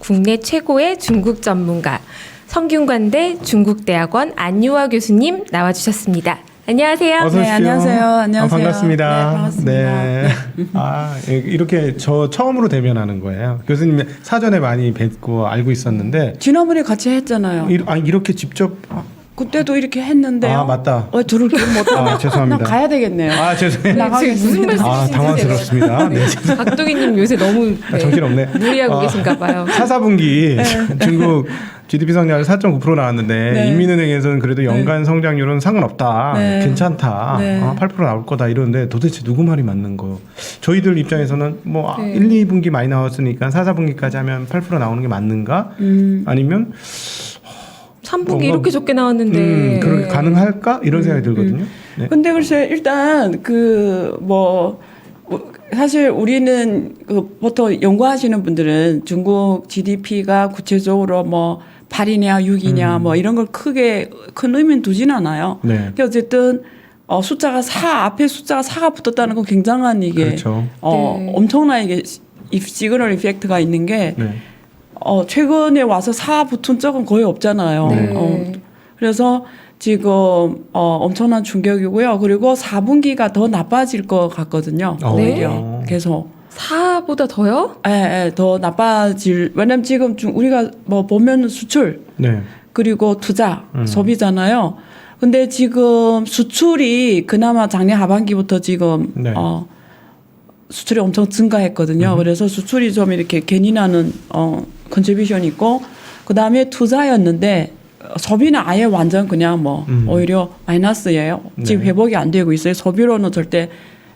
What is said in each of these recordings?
국내 최고의 중국 전문가 성균관대 중국대학원 안유아 교수님 나와주셨습니다. 안녕하세요. 어서 오십시오. 네, 안녕하세요. 안녕하세요. 반갑습니다. 네, 반갑습니다. 네. 아, 이렇게 저 처음으로 대면하는 거예요. 교수님 사전에 많이 뵙고 알고 있었는데 지난번에 같이 했잖아요. 이렇게 직접 그때도 이렇게 했는데요. 아, 맞다. 둘을 기억 못하고 아, 죄송합니다. 나 가야 되겠네요. 아, 죄송해요. 무슨 말씀이신지 아, 당황스럽습니다. 네. 박도기님 요새 너무 정신없네. 무리하고 계신가 봐요. 4분기 중국 GDP 성장률 4.9% 나왔는데 네. 인민은행에서는 그래도 연간 성장률은 상관없다. 네. 괜찮다. 네. 8% 나올 거다 이러는데 도대체 누구 말이 맞는 거? 저희들 입장에서는 뭐 네. 1, 2분기 많이 나왔으니까 4, 4분기까지 하면 8% 나오는 게 맞는가? 아니면 3분기 뭔가, 이렇게 적게 나왔는데 그렇게 가능할까? 이런 생각이 들거든요. 네. 근데 글쎄 일단 사실 우리는 보통 연구하시는 분들은 중국 GDP가 구체적으로 뭐 8이냐 6이냐 뭐 이런 걸 크게 큰 의미는 두진 않아요. 네. 근데 어쨌든 숫자가 4 앞에 숫자가 4가 붙었다는 건 굉장한 이게 그렇죠. 네. 엄청난 이게 시그널 이펙트가 있는 게 네. 최근에 와서 4 붙은 적은 거의 없잖아요. 네. 그래서 지금 엄청난 충격이고요. 그리고 4분기가 더 나빠질 것 같거든요. 오히려 네. 계속. 4보다 더요? 예, 더 나빠질. 왜냐면 지금 우리가 뭐 보면 수출 네. 그리고 투자, 소비잖아요. 근데 지금 수출이 그나마 작년 하반기부터 지금 네. 수출이 엄청 증가했거든요. 그래서 수출이 좀 이렇게 괜히 나는 컨트리뷰션이 있고 그다음에 투자였는데 소비는 아예 완전 그냥 뭐 오히려 마이너스예요. 지금 네. 회복이 안 되고 있어요. 소비로는 절대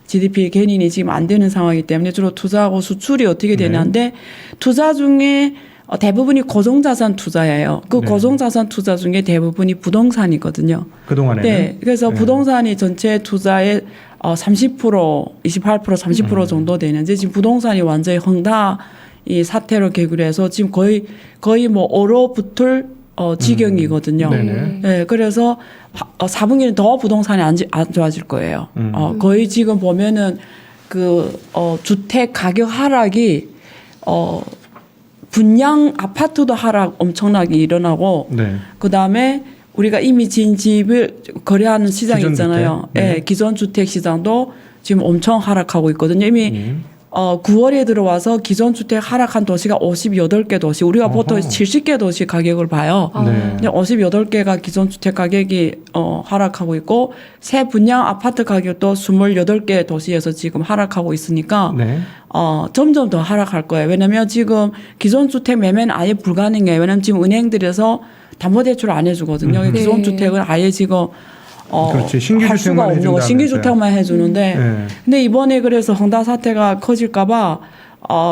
GDP 개인이 지금 안 되는 상황이기 때문에 주로 투자하고 수출이 어떻게 되냐인데 투자 중에 대부분이 고정자산 투자예요. 그 네. 고정자산 투자 중에 대부분이 부동산이거든요. 그동안에는 네. 그래서 네. 부동산이 전체 투자의 30%, 28%, 30% 정도 되는데 지금 부동산이 완전히 헝다 이 사태로 계기로 해서 지금 거의 뭐 얼어붙을 지경이거든요. 네네. 네. 그래서 4분기는 더 부동산이 안 좋아질 거예요. 거의 지금 보면은 주택 가격 하락이 분양 아파트도 하락 엄청나게 일어나고 네. 그다음에 우리가 이미 진 집을 거래하는 시장 기존 있잖아요. 주택? 네. 예, 기존 주택 시장도 지금 엄청 하락하고 있거든요. 이미 9월에 들어와서 기존 주택 하락한 도시가 58개 도시. 우리가 보통 70개 도시 가격을 봐요. 아. 네. 근데 58개가 기존 주택 가격이 하락하고 있고 새 분양 아파트 가격도 28개 도시에서 지금 하락하고 있으니까 네. 점점 더 하락할 거예요. 왜냐면 지금 기존 주택 매매는 아예 불가능해요. 왜냐면 지금 은행들에서 담보대출 안 해주거든요. 기존 네. 주택은 아예 지금 그렇지. 신규 할 수가 주택만 없는 거. 해준다면서요. 신규 주택만 해주는데 네. 근데 이번에 그래서 헝다 사태가 커질까봐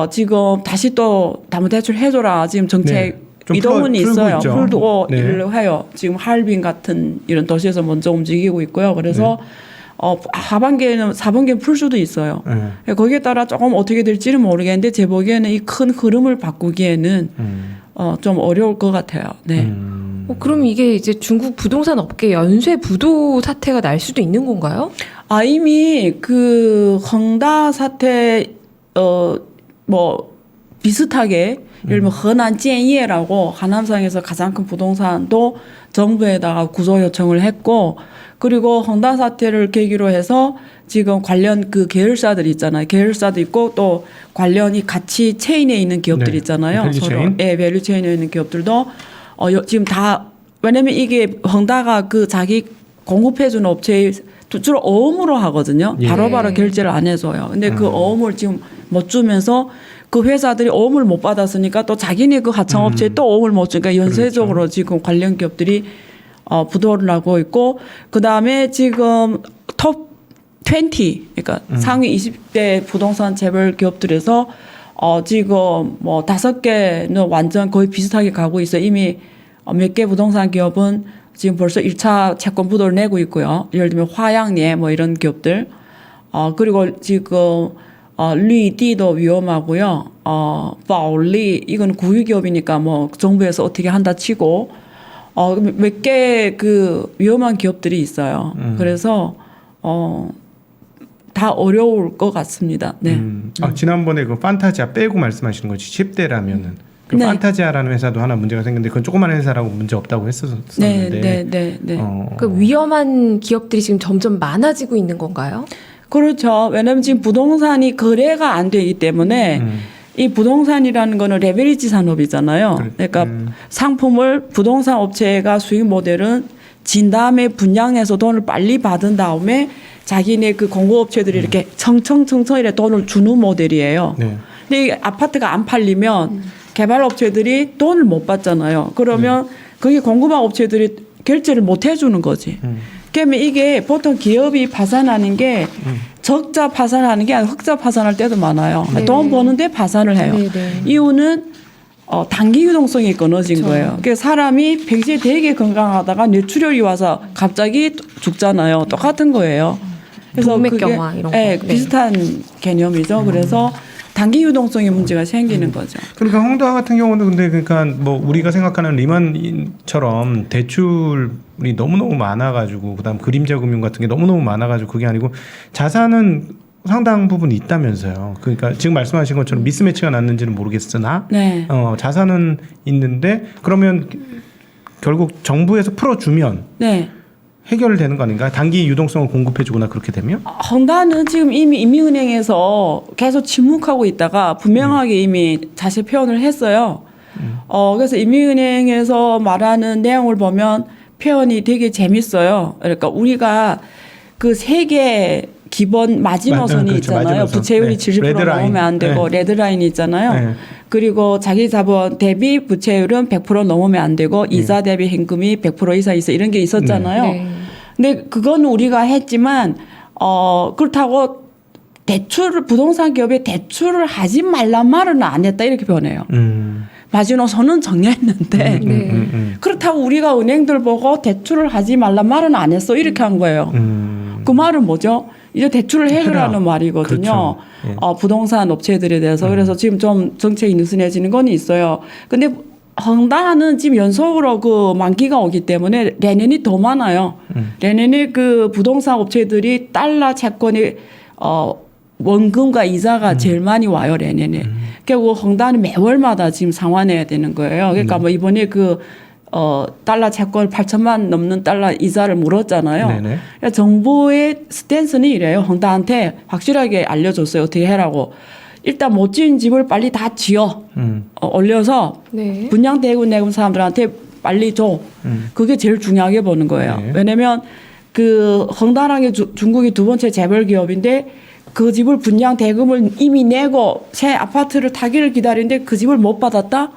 지금 다시 또 담보대출 해줘라. 지금 정책 네. 좀 이동은 풀고 있어요. 있죠. 풀고 네. 일을 해요. 지금 하얼빈 같은 이런 도시에서 먼저 움직이고 있고요. 그래서 하반기에는 4분기는 풀 수도 있어요. 네. 거기에 따라 조금 어떻게 될지는 모르겠는데 제 보기에는 이 큰 흐름을 바꾸기에는 좀 어려울 것 같아요. 네. 그럼 이게 이제 중국 부동산 업계 연쇄 부도 사태가 날 수도 있는 건가요? 이미 그 헝다 사태 뭐 비슷하게 예를 들면河南 建业라고 하남성에서 가장 큰 부동산도 정부에다가 구조 요청을 했고 그리고 헝다 사태를 계기로 해서 지금 관련 그 계열사들 있잖아요. 계열사도 있고 또 관련이 같이 체인에 있는 기업들 네. 있잖아요. 밸류 체인. 예, 밸류 체인에 있는 기업들도 지금 다 왜냐면 이게 헝다가 그 자기 공급해주는 업체에 주로 어음으로 하거든요. 예. 바로바로 결제를 안 해줘요. 근데 그 어음을 지금 못 주면서 그 회사들이 어음을 못 받았으니까 또 자기네 그 하청업체에 또 어음을 못 주니까 연쇄적으로 그렇죠. 지금 관련 기업들이 부도를 나고 있고 그 다음에 지금 톱 20, 그러니까 상위 20대 부동산 재벌 기업들에서 지금 뭐 5개는 완전 거의 비슷하게 가고 있어요. 이미 몇 개 부동산 기업은 지금 벌써 1차 채권 부도를 내고 있고요. 예를 들면 화양예 뭐 이런 기업들. 그리고 지금 리디도 위험하고요. 바올리 이건 국유기업이니까 뭐 정부에서 어떻게 한다 치고 몇 개 그 위험한 기업들이 있어요. 그래서 다 어려울 것 같습니다. 네. 지난번에 그 판타지아 빼고 말씀하시는 거지 10대라면은 그 네. 판타지아라는 회사도 하나 문제가 생겼는데 그건 조그만 회사라고 문제 없다고 했었었는데 네. 그 위험한 기업들이 지금 점점 많아지고 있는 건가요? 그렇죠. 왜냐하면 지금 부동산이 거래가 안 되기 때문에 이 부동산이라는 거는 레버리지 산업이잖아요. 그러니까 상품을 부동산 업체가 수익 모델은 진 다음에 분양해서 돈을 빨리 받은 다음에 자기네 그 공급업체들이 이렇게 청청청청 이렇게 돈을 주는 모델이에요. 네. 근데 이 아파트가 안 팔리면 개발업체들이 돈을 못 받잖아요. 그러면 거기 공급한 업체들이 결제를 못 해주는 거지. 그러면 이게 보통 기업이 파산하는 게 적자 파산하는 게 아니라 흑자 파산할 때도 많아요. 네. 돈 버는데 파산을 해요. 네네. 이유는 단기 유동성이 끊어진 그렇죠. 거예요. 그러니까 사람이 평소에 되게 건강하다가 뇌출혈이 와서 갑자기 죽잖아요. 똑같은 거예요. 동맥경화 이런 거. 네, 네. 비슷한 개념이죠. 그래서 단기 유동성의 문제가 생기는 거죠. 그러니까 홍다 같은 경우는 근데 그러니까 뭐 우리가 생각하는 리만처럼 대출이 너무너무 많아가지고 그다음 그림자 금융 같은 게 너무너무 많아가지고 그게 아니고 자산은 상당 부분 있다면서요. 그러니까 지금 말씀하신 것처럼 미스매치가 났는지는 모르겠으나 네. 자산은 있는데 그러면 결국 정부에서 풀어주면 네. 해결되는 거 아닌가? 단기 유동성을 공급해주거나 그렇게 되면? 헝다는 지금 이미 인민은행에서 계속 침묵하고 있다가 분명하게 이미 자세 표현을 했어요. 그래서 인민은행에서 말하는 내용을 보면 표현이 되게 재밌어요. 그러니까 우리가 그 세계 기본 마지노선이 그렇죠. 있잖아요. 마지노선. 부채율이 네. 70% 레드라인. 넘으면 안 되고 네. 레드라인이 있잖아요. 네. 그리고 자기 자본 대비 부채율은 100% 넘으면 안 되고 이자 대비 현금이 100% 이상 있어 이런 게 있었잖아요. 네. 근데 그건 우리가 했지만 그렇다고 대출을 부동산 기업에 대출을 하지 말란 말은 안 했다 이렇게 변해요. 마지노선은 정리했는데 그렇다고 우리가 은행들 보고 대출을 하지 말란 말은 안 했어 이렇게 한 거예요. 그 말은 뭐죠? 이제 대출을 해결하는 해라. 말이거든요. 그렇죠. 예. 부동산 업체들에 대해서. 그래서 지금 좀 정책이 느슨해지는 건 있어요. 근데 헝다는 지금 연속으로 그 만기가 오기 때문에 내년이 더 많아요. 내년에 그 부동산 업체들이 달러 채권이 원금과 이자가 제일 많이 와요, 내년에. 결국 헝다는 매월마다 지금 상환해야 되는 거예요. 그러니까 뭐 이번에 그 달러 채권 8천만 넘는 달러 이자를 물었잖아요. 네네. 그러니까 정부의 스탠스는 이래요. 헝다한테 확실하게 알려줬어요. 어떻게 해라고. 일단 못 지은 집을 빨리 다 지어. 올려서 네. 분양대금 내금 사람들한테 빨리 줘. 그게 제일 중요하게 보는 거예요. 네. 왜냐면 그 헝다랑의 중국이 두 번째 재벌 기업인데 그 집을 분양 대금을 이미 내고 새 아파트를 타기를 기다리는데 그 집을 못 받았다?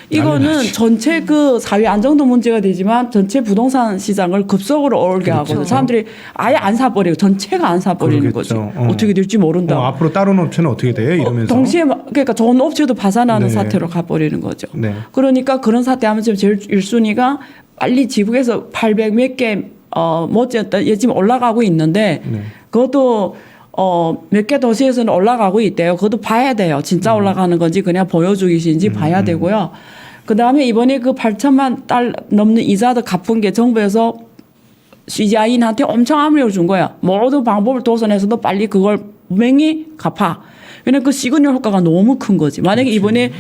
이거는 전체 그 사회 안정도 문제가 되지만 전체 부동산 시장을 급속으로 오르게 그렇죠. 하고 사람들이 아예 안 사버리고 전체가 안 사버리는 거죠. 그러겠죠. 어떻게 될지 모른다. 앞으로 다른 업체는 어떻게 돼요? 이러면서. 동시에 그러니까 좋은 업체도 파산하는 네. 사태로 가버리는 거죠. 네. 그러니까 그런 사태 하면 지금 제일 1순위가 빨리 지북에서 800 몇 개 못지었다. 얘 지금 올라가고 있는데 네. 그것도 몇 개 도시에서는 올라가고 있대요. 그것도 봐야 돼요. 진짜 올라가는 건지 그냥 보여주기신지 봐야 되고요. 그다음에 이번에 그 8천만 달 넘는 이자도 갚은 게 정부에서 시자인한테 엄청 압력을 준 거야. 모든 방법을 도선해서도 빨리 그걸 분명히 갚아. 왜냐면 그 시그널 효과가 너무 큰 거지. 만약에 이번에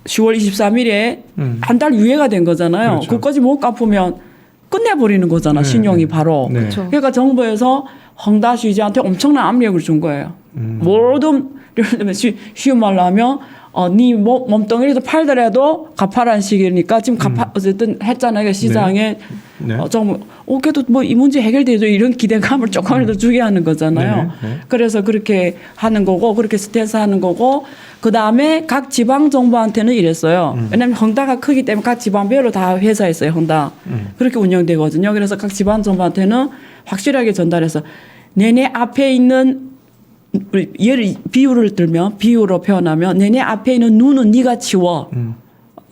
10월 23일에 한 달 유예가 된 거잖아요. 그렇죠. 그것까지 못 갚으면 끝내버리는 거잖아. 네. 신용이 바로. 네. 그렇죠. 그러니까 정부에서 헝다 시장한테 엄청난 압력을 준 거예요. 모든 예를 들면 쉬운 말로 하면 네 몸뚱이라도 팔더라도 갚아라는 식이니까 지금 어쨌든 했잖아요. 시장에 네. 좀 그래도 뭐 이 문제 해결되죠. 이런 기대감을 조금이라도 주게 하는 거잖아요. 네. 그래서 그렇게 하는 거고 그렇게 스탠스 하는 거고 그다음에 각 지방 정부한테는 이랬어요. 왜냐하면 헝다가 크기 때문에 각 지방별로 다 회사 있어요. 헝다. 그렇게 운영되거든요. 그래서 각 지방 정부한테는 확실하게 전달해서 내내 앞에 있는 비유를 들면 비유로 표현하면 내내 앞에 있는 눈은 네가 치워.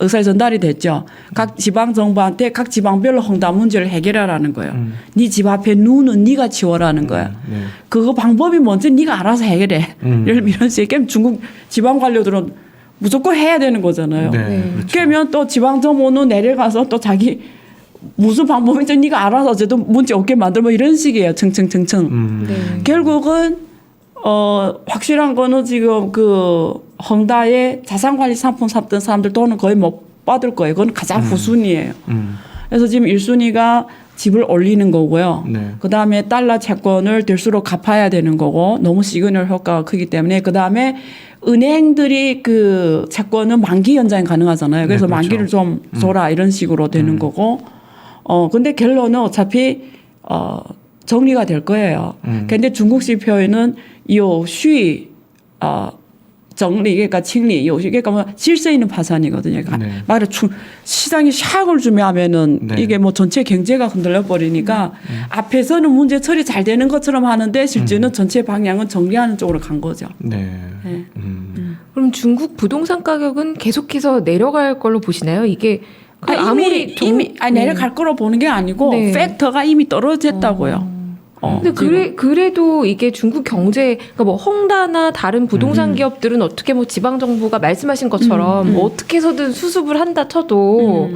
의사에 전달이 됐죠. 각 지방 정부한테 각 지방별로 헝다 문제를 해결하라는 거예요. 네 집 앞에 눈은 네가 치워라는 거야. 네. 그거 방법이 뭔지 네가 알아서 해결해. 예를 들면 이런 식의 중국 지방 관료들은 무조건 해야 되는 거잖아요. 네. 네. 그렇죠. 그러면 또 지방 정부는 내려가서 또 자기 무슨 방법인지 네가 알아서 어쨌든 문제 없게 만들고 이런 식이에요. 층층층층. 네. 결국은 확실한 거는 지금 그 헝다에 자산관리 상품 샀던 사람들 돈은 거의 못 받을 거예요. 그건 가장 후순위예요. 그래서 지금 1순위가 집을 올리는 거고요. 네. 그다음에 달러 채권을 될수록 갚아야 되는 거고 너무 시그널 효과가 크기 때문에 그다음에 은행들이 그 채권은 만기 연장이 가능하잖아요. 그래서 네, 그렇죠. 만기를 좀 줘라 이런 식으로 되는 거고 근데 결론은 어차피 정리가 될 거예요. 근데 중국식 표현은 요虚 정리, 그러니까 칭리, 그러니까 뭐 질서 있는 파산이거든요. 그러니까 네. 말해 시장이 샥을 주면 하면은 네. 이게 뭐 전체 경제가 흔들려 버리니까 앞에서는 문제 처리 잘 되는 것처럼 하는데 실제는 전체 방향은 정리하는 쪽으로 간 거죠. 네. 네. 그럼 중국 부동산 가격은 계속해서 내려갈 걸로 보시나요? 이게 그 아무리 이미 내려갈 거로 보는 게 아니고 네. 팩터가 이미 떨어졌다고요. 근데 그래도 이게 중국 경제, 그러니까 뭐 헝다나 다른 부동산 기업들은 어떻게 뭐 지방 정부가 말씀하신 것처럼 뭐 어떻게 해서든 수습을 한다 쳐도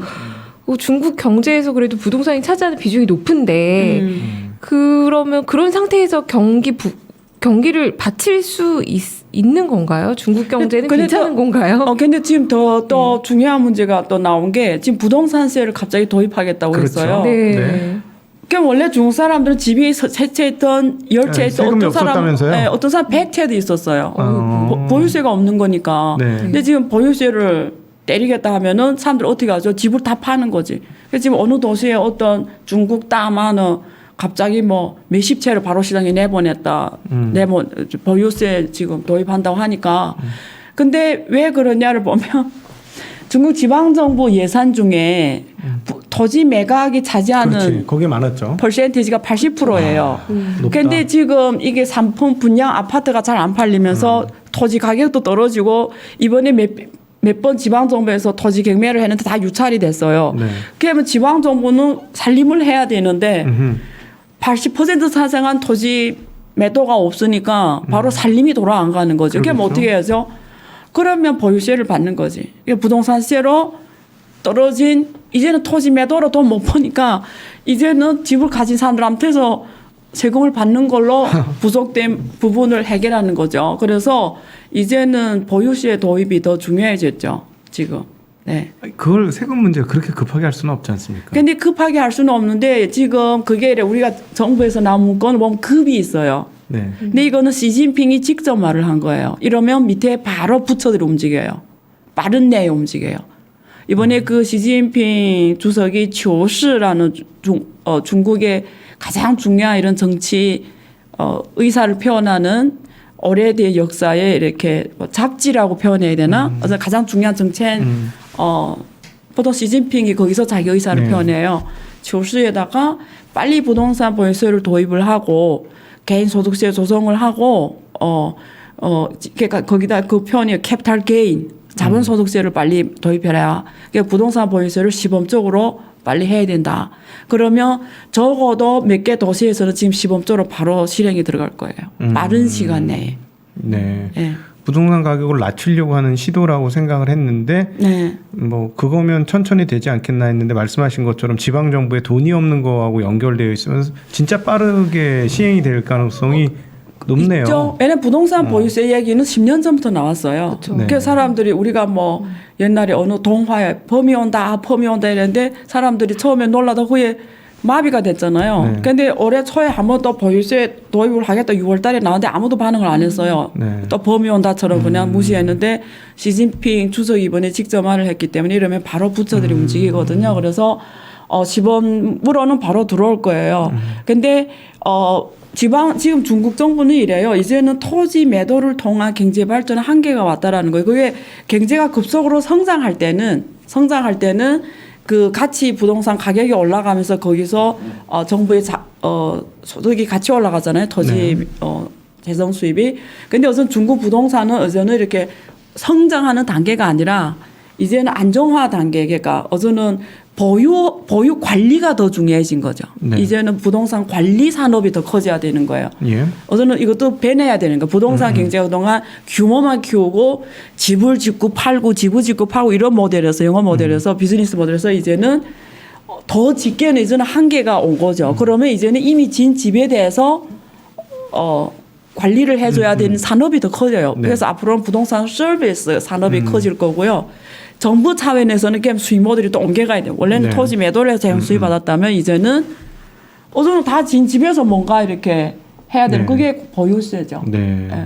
중국 경제에서 그래도 부동산이 차지하는 비중이 높은데 그러면 그런 상태에서 경기를 받칠 수 있는 건가요? 중국 경제는 괜찮은 건가요? 근데 지금 더 중요한 문제가 또 나온 게 지금 부동산세를 갑자기 도입하겠다고 그렇죠. 했어요. 네. 그러니까 원래 중국 사람들은 집이 세 채 있던 10채 있던 세금이 없었다면서요? 어떤 사람 100채도 있었어요. 어. 보유세가 없는 거니까. 네. 근데 지금 보유세를 때리겠다 하면은 사람들 어떻게 하죠? 집을 다 파는 거지. 그래서 지금 어느 도시에 어떤 중국 다마는 갑자기 뭐 몇십 채를 바로 시장에 내보냈다. 보유세 지금 도입한다고 하니까. 근데 왜 그러냐를 보면 중국 지방정부 예산 중에 토지 매각이 차지하는 그렇지. 거기에 많았죠. 퍼센티지가 80%예요. 높다. 근데 지금 이게 상품 분양 아파트가 잘 안 팔리면서 토지 가격도 떨어지고 이번에 몇 번 지방정부에서 토지 경매를 했는데 다 유찰이 됐어요. 네. 그러면 지방정부는 살림을 해야 되는데 80% 사생한 토지 매도가 없으니까 바로 살림이 돌아 안 가는 거죠. 그러면 그렇겠죠. 어떻게 해야죠? 그러면 보유세를 받는 거지. 부동산세로 떨어진 이제는 토지 매도로 돈 못 버니까 이제는 집을 가진 사람들한테서 세금을 받는 걸로 부족된 부분을 해결하는 거죠. 그래서 이제는 보유세 도입이 더 중요해졌죠. 지금. 네. 그걸 세금 문제가 그렇게 급하게 할 수는 없지 않습니까? 근데 급하게 할 수는 없는데 지금 그게 우리가 정부에서 나온 문건을 보면 급이 있어요. 네. 근데 이거는 시진핑이 직접 말을 한 거예요. 이러면 밑에 바로 부처들이 움직여요. 빠른 내에 움직여요. 이번에 그 시진핑 주석이 qiu시라는 중국의 가장 중요한 이런 정치 의사를 표현하는 오래된 역사에 이렇게 뭐 잡지라고 표현해야 되나? 그래서 가장 중요한 정책 보통 시진핑이 거기서 자기 의사를 네. 표현해요. qiu시에다가 빨리 부동산 보유세를 도입을 하고 개인 소득세 조정을 하고 그러니까 거기다 그 표현이 캐피탈 게인 자본 소득세를 빨리 도입해라. 그러니까 부동산 보유세를 시범적으로 빨리 해야 된다. 그러면 적어도 몇 개 도시에서는 지금 시범적으로 바로 실행이 들어갈 거예요. 빠른 시간 내에. 네. 네. 부동산 가격을 낮추려고 하는 시도라고 생각을 했는데 네. 뭐 그거면 천천히 되지 않겠나 했는데 말씀하신 것처럼 지방 정부에 돈이 없는 거하고 연결되어 있으면 진짜 빠르게 시행이 될 가능성이 높네요. 있죠. 왜냐면 부동산 보유세 얘기는 10년 전부터 나왔어요. 네. 그래서 사람들이 우리가 뭐 옛날에 어느 동화에 범이 온다 이랬는데 사람들이 처음에 놀라다 후에 마비가 됐잖아요. 네. 근데 올해 초에 한 번 더 보유세 도입을 하겠다 6월 달에 나왔는데 아무도 반응을 안 했어요. 네. 또 범이 온다처럼 그냥 무시했는데 시진핑 주석이 이번에 직접 말을 했기 때문에 이러면 바로 부처들이 움직이거든요. 그래서 시범으로는 바로 들어올 거예요. 근데 지금 중국 정부는 이래요. 이제는 토지 매도를 통한 경제 발전의 한계가 왔다라는 거예요. 그게 경제가 급속으로 성장할 때는 그 같이 부동산 가격이 올라가면서 거기서 정부의 소득이 같이 올라가잖아요. 토지 재정 수입이. 근데 우선 중국 부동산은 어제는 이렇게 성장하는 단계가 아니라 이제는 안정화 단계. 그러니까 어제는 보유 관리가 더 중요해진 거죠. 네. 이제는 부동산 관리 산업이 더 커져야 되는 거예요. 예. 어제는 이것도 배내야 되는 거예요. 부동산 경제가 그동안 규모만 키우고 집을 짓고 팔고 집을 짓고 팔고 이런 모델에서 영어 모델에서 비즈니스 모델에서 이제는 더 짓기에는 이제는 한계가 온 거죠. 그러면 이제는 이미 진 집에 대해서 관리를 해줘야 되는 산업이 더 커져요. 네. 그래서 앞으로는 부동산 서비스 산업이 커질 거고요. 정부 차원에서는 그냥 수입모델이 또 옮겨가야 돼요. 원래는 네. 토지 매도를 해서 대형 수입 받았다면 이제는 어제는 다 집에서 뭔가 이렇게 해야 되는 네. 그게 보유세죠. 네. 예.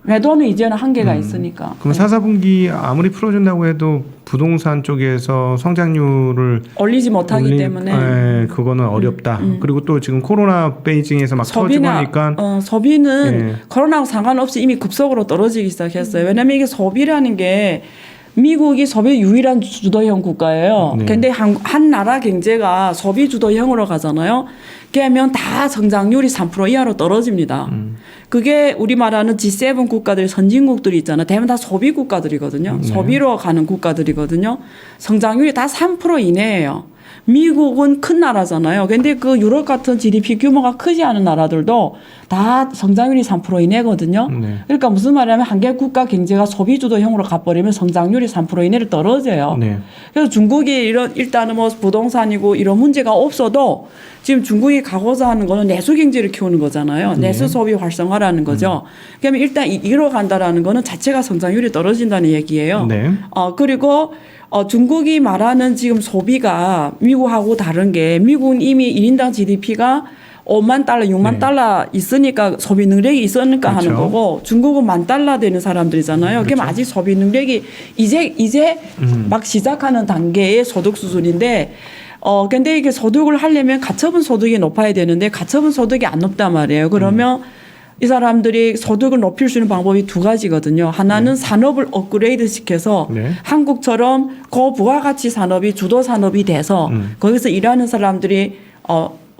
매도는 이제는 한계가 있으니까. 그럼 4분기 아무리 풀어준다고 해도 부동산 쪽에서 성장률을 올리지 못하기 때문에 네, 그거는 어렵다. 그리고 또 지금 코로나 베이징에서 막 터지고 하니까 소비는 네. 코로나하고 상관없이 이미 급속으로 떨어지기 시작했어요. 왜냐하면 이게 소비라는 게 미국이 소비 유일한 주도형 국가예요. 네. 근데 한 나라 경제가 소비 주도형으로 가잖아요. 그러면 다 성장률이 3% 이하로 떨어집니다. 그게 우리 말하는 G7 국가들 선진국들이 있잖아요. 대부분 다 소비 국가들이거든요. 네. 소비로 가는 국가들이거든요. 성장률이 다 3% 이내예요. 미국은 큰 나라잖아요. 근데 그 유럽 같은 GDP 규모가 크지 않은 나라들도 다 성장률이 3% 이내거든요. 네. 그러니까 무슨 말이냐면 한 개 국가 경제가 소비 주도형으로 가버리면 성장률이 3% 이내로 떨어져요. 네. 그래서 중국이 일단은 뭐 부동산이고 이런 문제가 없어도 지금 중국이 가고자 하는 거는 내수 경제를 키우는 거잖아요. 내수 소비 활성화라는 거죠. 그러면 일단 이로 간다라는 거는 자체가 성장률이 떨어진다는 얘기예요. 네. 그리고 중국이 말하는 지금 소비가 미국하고 다른 게 미국은 이미 1인당 GDP가 5만 달러, 6만 네. 달러 있으니까 소비 능력이 있으니까 그렇죠. 하는 거고 중국은 1만 달러 되는 사람들이잖아요. 그럼 아직 소비 능력이 이제 막 시작하는 단계의 소득 수준인데 근데 이게 소득을 하려면 가처분 소득이 높아야 되는데 가처분 소득이 안 높단 말이에요. 그러면 이 사람들이 소득을 높일 수 있는 방법이 두 가지거든요. 하나는 산업을 업그레이드 시켜서 네. 한국처럼 고부가가치 산업이 주도 산업이 돼서 거기서 일하는 사람들이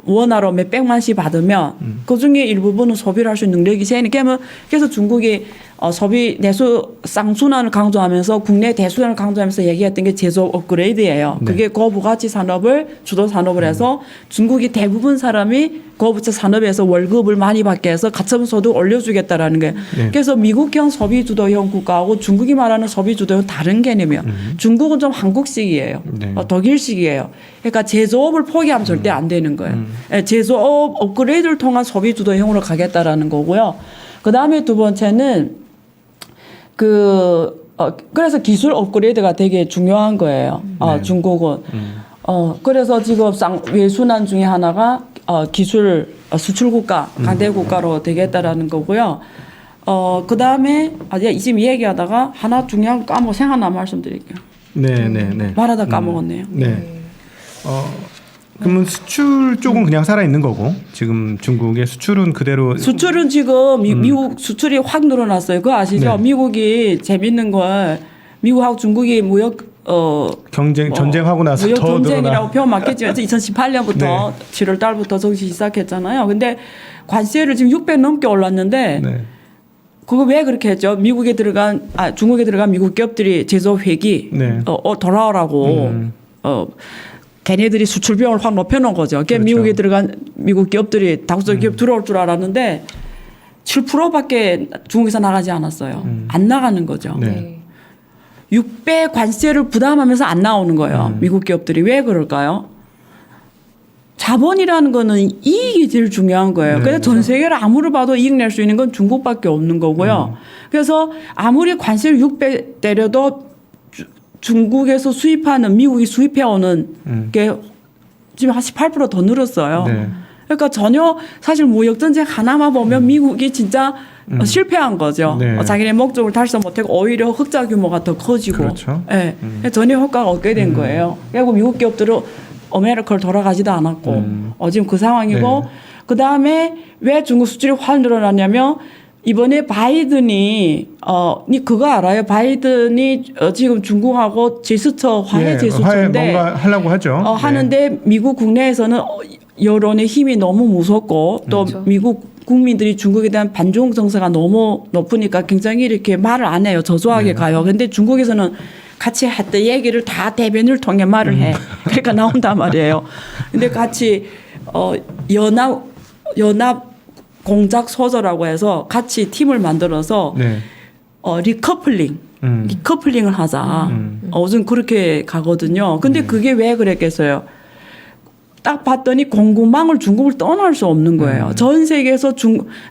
원화로 몇 백만씩 받으면 그중에 일부분은 소비를 할 수 있는 능력이 생기면 그래서 중국이 소비 내수 쌍순환을 강조하면서 국내 대수단을 강조하면서 얘기했던 게 제조업 업그레이드예요. 네. 그게 고부가치 산업을 주도 산업을 해서 중국이 대부분 사람이 고부가치 산업에서 월급을 많이 받게 해서 가처분 소득 올려주겠다라는 거예요. 네. 그래서 미국형 소비 주도형 국가하고 중국이 말하는 소비 주도형 다른 개념이에요. 중국은 좀 한국식이에요. 네. 독일식이에요. 그러니까 제조업을 포기하면 절대 안 되는 거예요. 예, 제조업 업그레이드를 통한 소비 주도형으로 가겠다라는 거고요. 그 다음에 두 번째는 그래서 기술 업그레이드가 되게 중요한 거예요. 네. 중국은. 그래서 지금 외순환 중에 하나가 기술 수출 국가, 강대 국가로 되겠다라는 거고요. 그 다음에 지금 얘기하다가 하나 중요한 거 생각나 말씀드릴게요. 네, 네, 네. 말하다 까먹었네요. 네. 그러면 수출 쪽은 그냥 살아 있는 거고 지금 중국의 수출은 그대로 수출은 지금 미국 수출이 확 늘어났어요. 그거 아시죠? 네. 미국이 재밌는 걸 미국하고 중국이 무역 전쟁하고 나서 무역 더 전쟁이라고 늘어나. 표현 맞겠지만 2018년부터 네. 7월 달부터 정식 시작했잖아요. 근데 관세를 지금 6배 넘게 올랐는데 네. 그거 왜 그렇게 했죠? 중국에 들어간 미국 기업들이 제조업 회기 네. 돌아오라고 걔네들이 수출 비용을 확 높여놓은 거죠. 그러니까 그렇죠. 미국에 들어간 미국 기업들이 다국적 기업 들어올 줄 알았는데 7%밖에 중국에서 나가지 않았어요. 안 나가는 거죠. 네. 6배 관세를 부담하면서 안 나오는 거예요. 미국 기업들이. 왜 그럴까요? 자본이라는 거는 이익이 제일 중요한 거예요. 네, 그래서 전 세계를 아무리 봐도 이익 낼 수 있는 건 중국밖에 없는 거고요. 그래서 아무리 관세를 6배 때려도 중국에서 수입하는 미국이 수입해오는 게 지금 한 18%더 늘었어요. 네. 그러니까 전혀 사실 무역 전쟁 하나만 보면 미국이 진짜 실패한 거죠. 네. 자기네 목적을 달성 못하고 오히려 흑자 규모가 더 커지고, 그렇죠. 예, 전혀 효과가 없게 된 거예요. 그리고 미국 기업들은 아메리카를 돌아가지도 않았고, 지금 그 상황이고, 네. 그 다음에 왜 중국 수출이 확 늘어났냐면 이번에 바이든이 그거 알아요? 바이든이 지금 중국하고 제스처 화해 제스처인데 뭔가 하려고 하죠. 하는데 미국 국내에서는 여론의 힘이 너무 무섭고 또 그렇죠. 미국 국민들이 중국에 대한 반중 정서가 너무 높으니까 굉장히 이렇게 말을 안 해요. 저조하게 가요. 근데 중국에서는 같이 했던 얘기를 다 대변을 통해 말을 해. 그러니까 나온단 말이에요. 근데 같이 연합 공작 소조라고 해서 같이 팀을 만들어서 네. 리커플링을 하자. 요즘 그렇게 가거든요. 근데 그게 왜 그랬겠어요? 딱 봤더니 공급망을 중국을 떠날 수 없는 거예요. 전 세계에서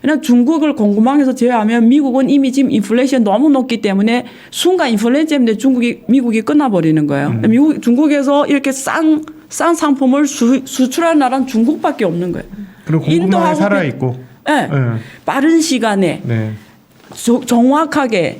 그냥 중국을 공급망에서 제외하면 미국은 이미 지금 인플레이션 너무 높기 때문에 순간 인플레이션 때문에 미국이 끝나버리는 거예요. 중국에서 이렇게 싼 상품을 수출하는 나라는 중국밖에 없는 거예요. 그리고 공급망이 인도하고 살아 있고. 네. 빠른 시간에 네. 정확하게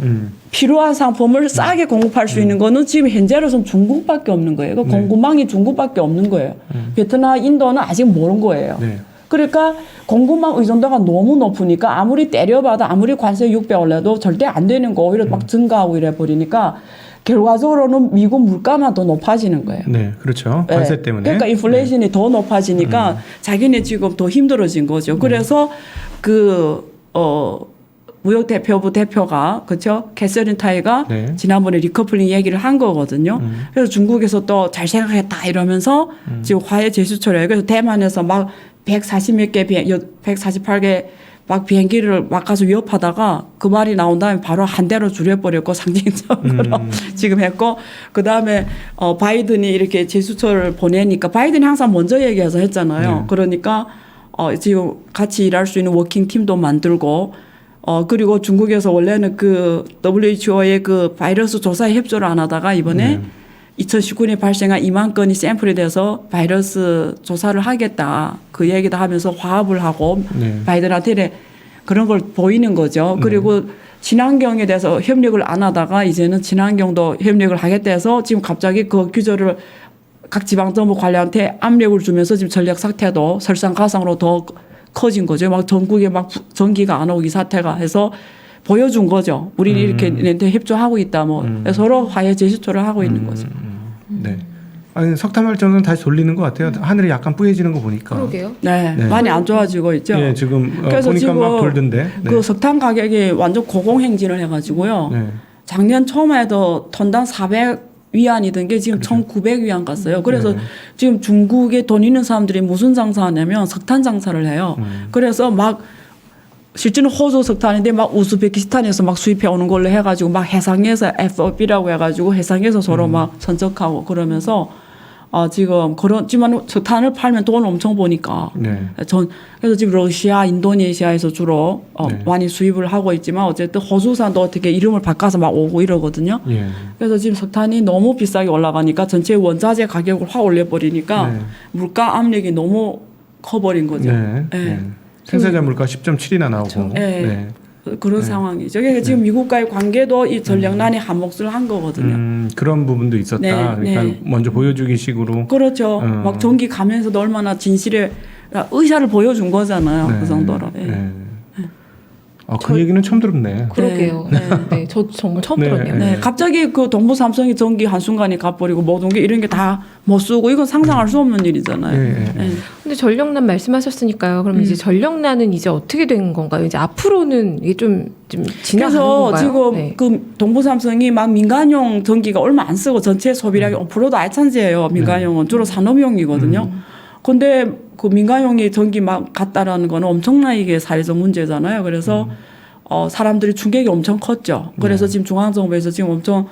필요한 상품을 싸게 공급할 수 있는 거는 지금 현재로서는 중국밖에 없는 거예요. 그러니까 공급망이 중국밖에 없는 거예요. 베트남, 인도는 아직 모르는 거예요. 네. 그러니까 공급망 의존도가 너무 높으니까 아무리 때려봐도 아무리 관세 600 올려도 절대 안 되는 거 오히려 막 증가하고 이래 버리니까 결과적으로는 미국 물가만 더 높아지는 거예요. 네, 그렇죠. 관세 네. 때문에. 그러니까 인플레이션이 더 높아지니까 자기네 지금 더 힘들어진 거죠. 그래서 무역 대표부 대표가 그렇죠. 캐서린 타이가 네. 지난번에 리커플링 얘기를 한 거거든요. 그래서 중국에서 또 잘 생각했다 이러면서 지금 화해 제스처를 그래서 대만에서 막 140몇 개 148개 막 비행기를 막 가서 위협하다가 그 말이 나온 다음에 바로 한 대로 줄여버렸고 상징적으로 지금 했고 그다음에 바이든이 이렇게 제스처를 보내니까 바이든이 항상 먼저 얘기해서 했잖아요. 네. 그러니까 지금 같이 일할 수 있는 워킹 팀도 만들고 그리고 중국에서 원래는 그 WHO의 그 바이러스 조사에 협조를 안 하다가 이번에 2019년에 발생한 2만 건이 샘플이 돼서 바이러스 조사를 하겠다. 그 얘기도 하면서 화합을 하고 네. 바이든한테 그런 걸 보이는 거죠. 그리고 친환경에 대해서 협력을 안 하다가 이제는 친환경도 협력을 하겠다 해서 지금 갑자기 그 규제를 각 지방정부 관리한테 압력을 주면서 지금 전력 사태도 설상가상으로 더 커진 거죠. 막 전국에 막 전기가 안 오고 이 사태가 해서 보여준 거죠. 우리는 이렇게 얘한테 협조하고 있다. 뭐 서로 화해 제스처를 하고 있는 거죠. 네. 아니, 석탄 발전은 다시 돌리는 것 같아요. 하늘이 약간 뿌얘지는 거 보니까. 그러게요. 네, 네. 많이 안 좋아지고 있죠. 예, 지금 그래서 보니까 지금 막 돌던데. 네. 그 석탄 가격이 완전 고공행진을 해가지고요. 네. 작년 처음에 해도 톤당 400위안이던 게 지금 1,900위안 갔어요. 그래서 네. 지금 중국에 돈 있는 사람들이 무슨 장사하냐면 석탄 장사를 해요. 그래서 막 실제는 호주 석탄인데 막 우즈베키스탄에서 막 수입해 오는 걸로 해가지고 막 해상에서 FOB라고 해가지고 해상에서 서로 막 선적하고 그러면서 지금 그렇지만 석탄을 팔면 돈 엄청 버니까 네. 그래서 지금 러시아, 인도네시아에서 주로 네. 많이 수입을 하고 있지만 어쨌든 호주산도 어떻게 이름을 바꿔서 막 오고 이러거든요. 예. 그래서 지금 석탄이 너무 비싸게 올라가니까 전체 원자재 가격을 확 올려버리니까 네. 물가 압력이 너무 커버린 거죠. 네. 네. 네. 생산자 물가 10.7이나 나오고. 그렇죠. 네. 네. 그런 상황이죠. 그러니까 지금 미국과의 관계도 이 전력난이 한 몫을 한 거거든요. 그런 부분도 있었다. 네, 그러니까 네. 먼저 보여주기 식으로. 그렇죠. 막 전기 가면서도 얼마나 진실의 의사를 보여준 거잖아요. 네. 그 정도로. 예. 네. 그 얘기는 처음 들었네. 그러게요. 네. 네, 저 정말 처음 네. 들었네요. 네, 갑자기 그 동부 삼성이 전기 한순간에 가버리고 모든 게 이런 게 다 못 쓰고 이건 상상할 수 없는 일이잖아요. 예, 예. 네. 근데 전력난 말씀하셨으니까요. 그럼 이제 전력난은 이제 어떻게 된 건가요? 이제 앞으로는 이게 좀 지나가는 그래서 건가요? 지금 네. 그 동부 삼성이 막 민간용 전기가 얼마 안 쓰고 전체 소비량이 5%도 알찬지예요. 민간용은 주로 산업용이거든요. 근데 그 민간용이 전기 막 갔다라는 거는 엄청나게 사회적 문제잖아요. 그래서 사람들이 충격이 엄청 컸죠. 그래서 지금 중앙정부에서 지금 엄청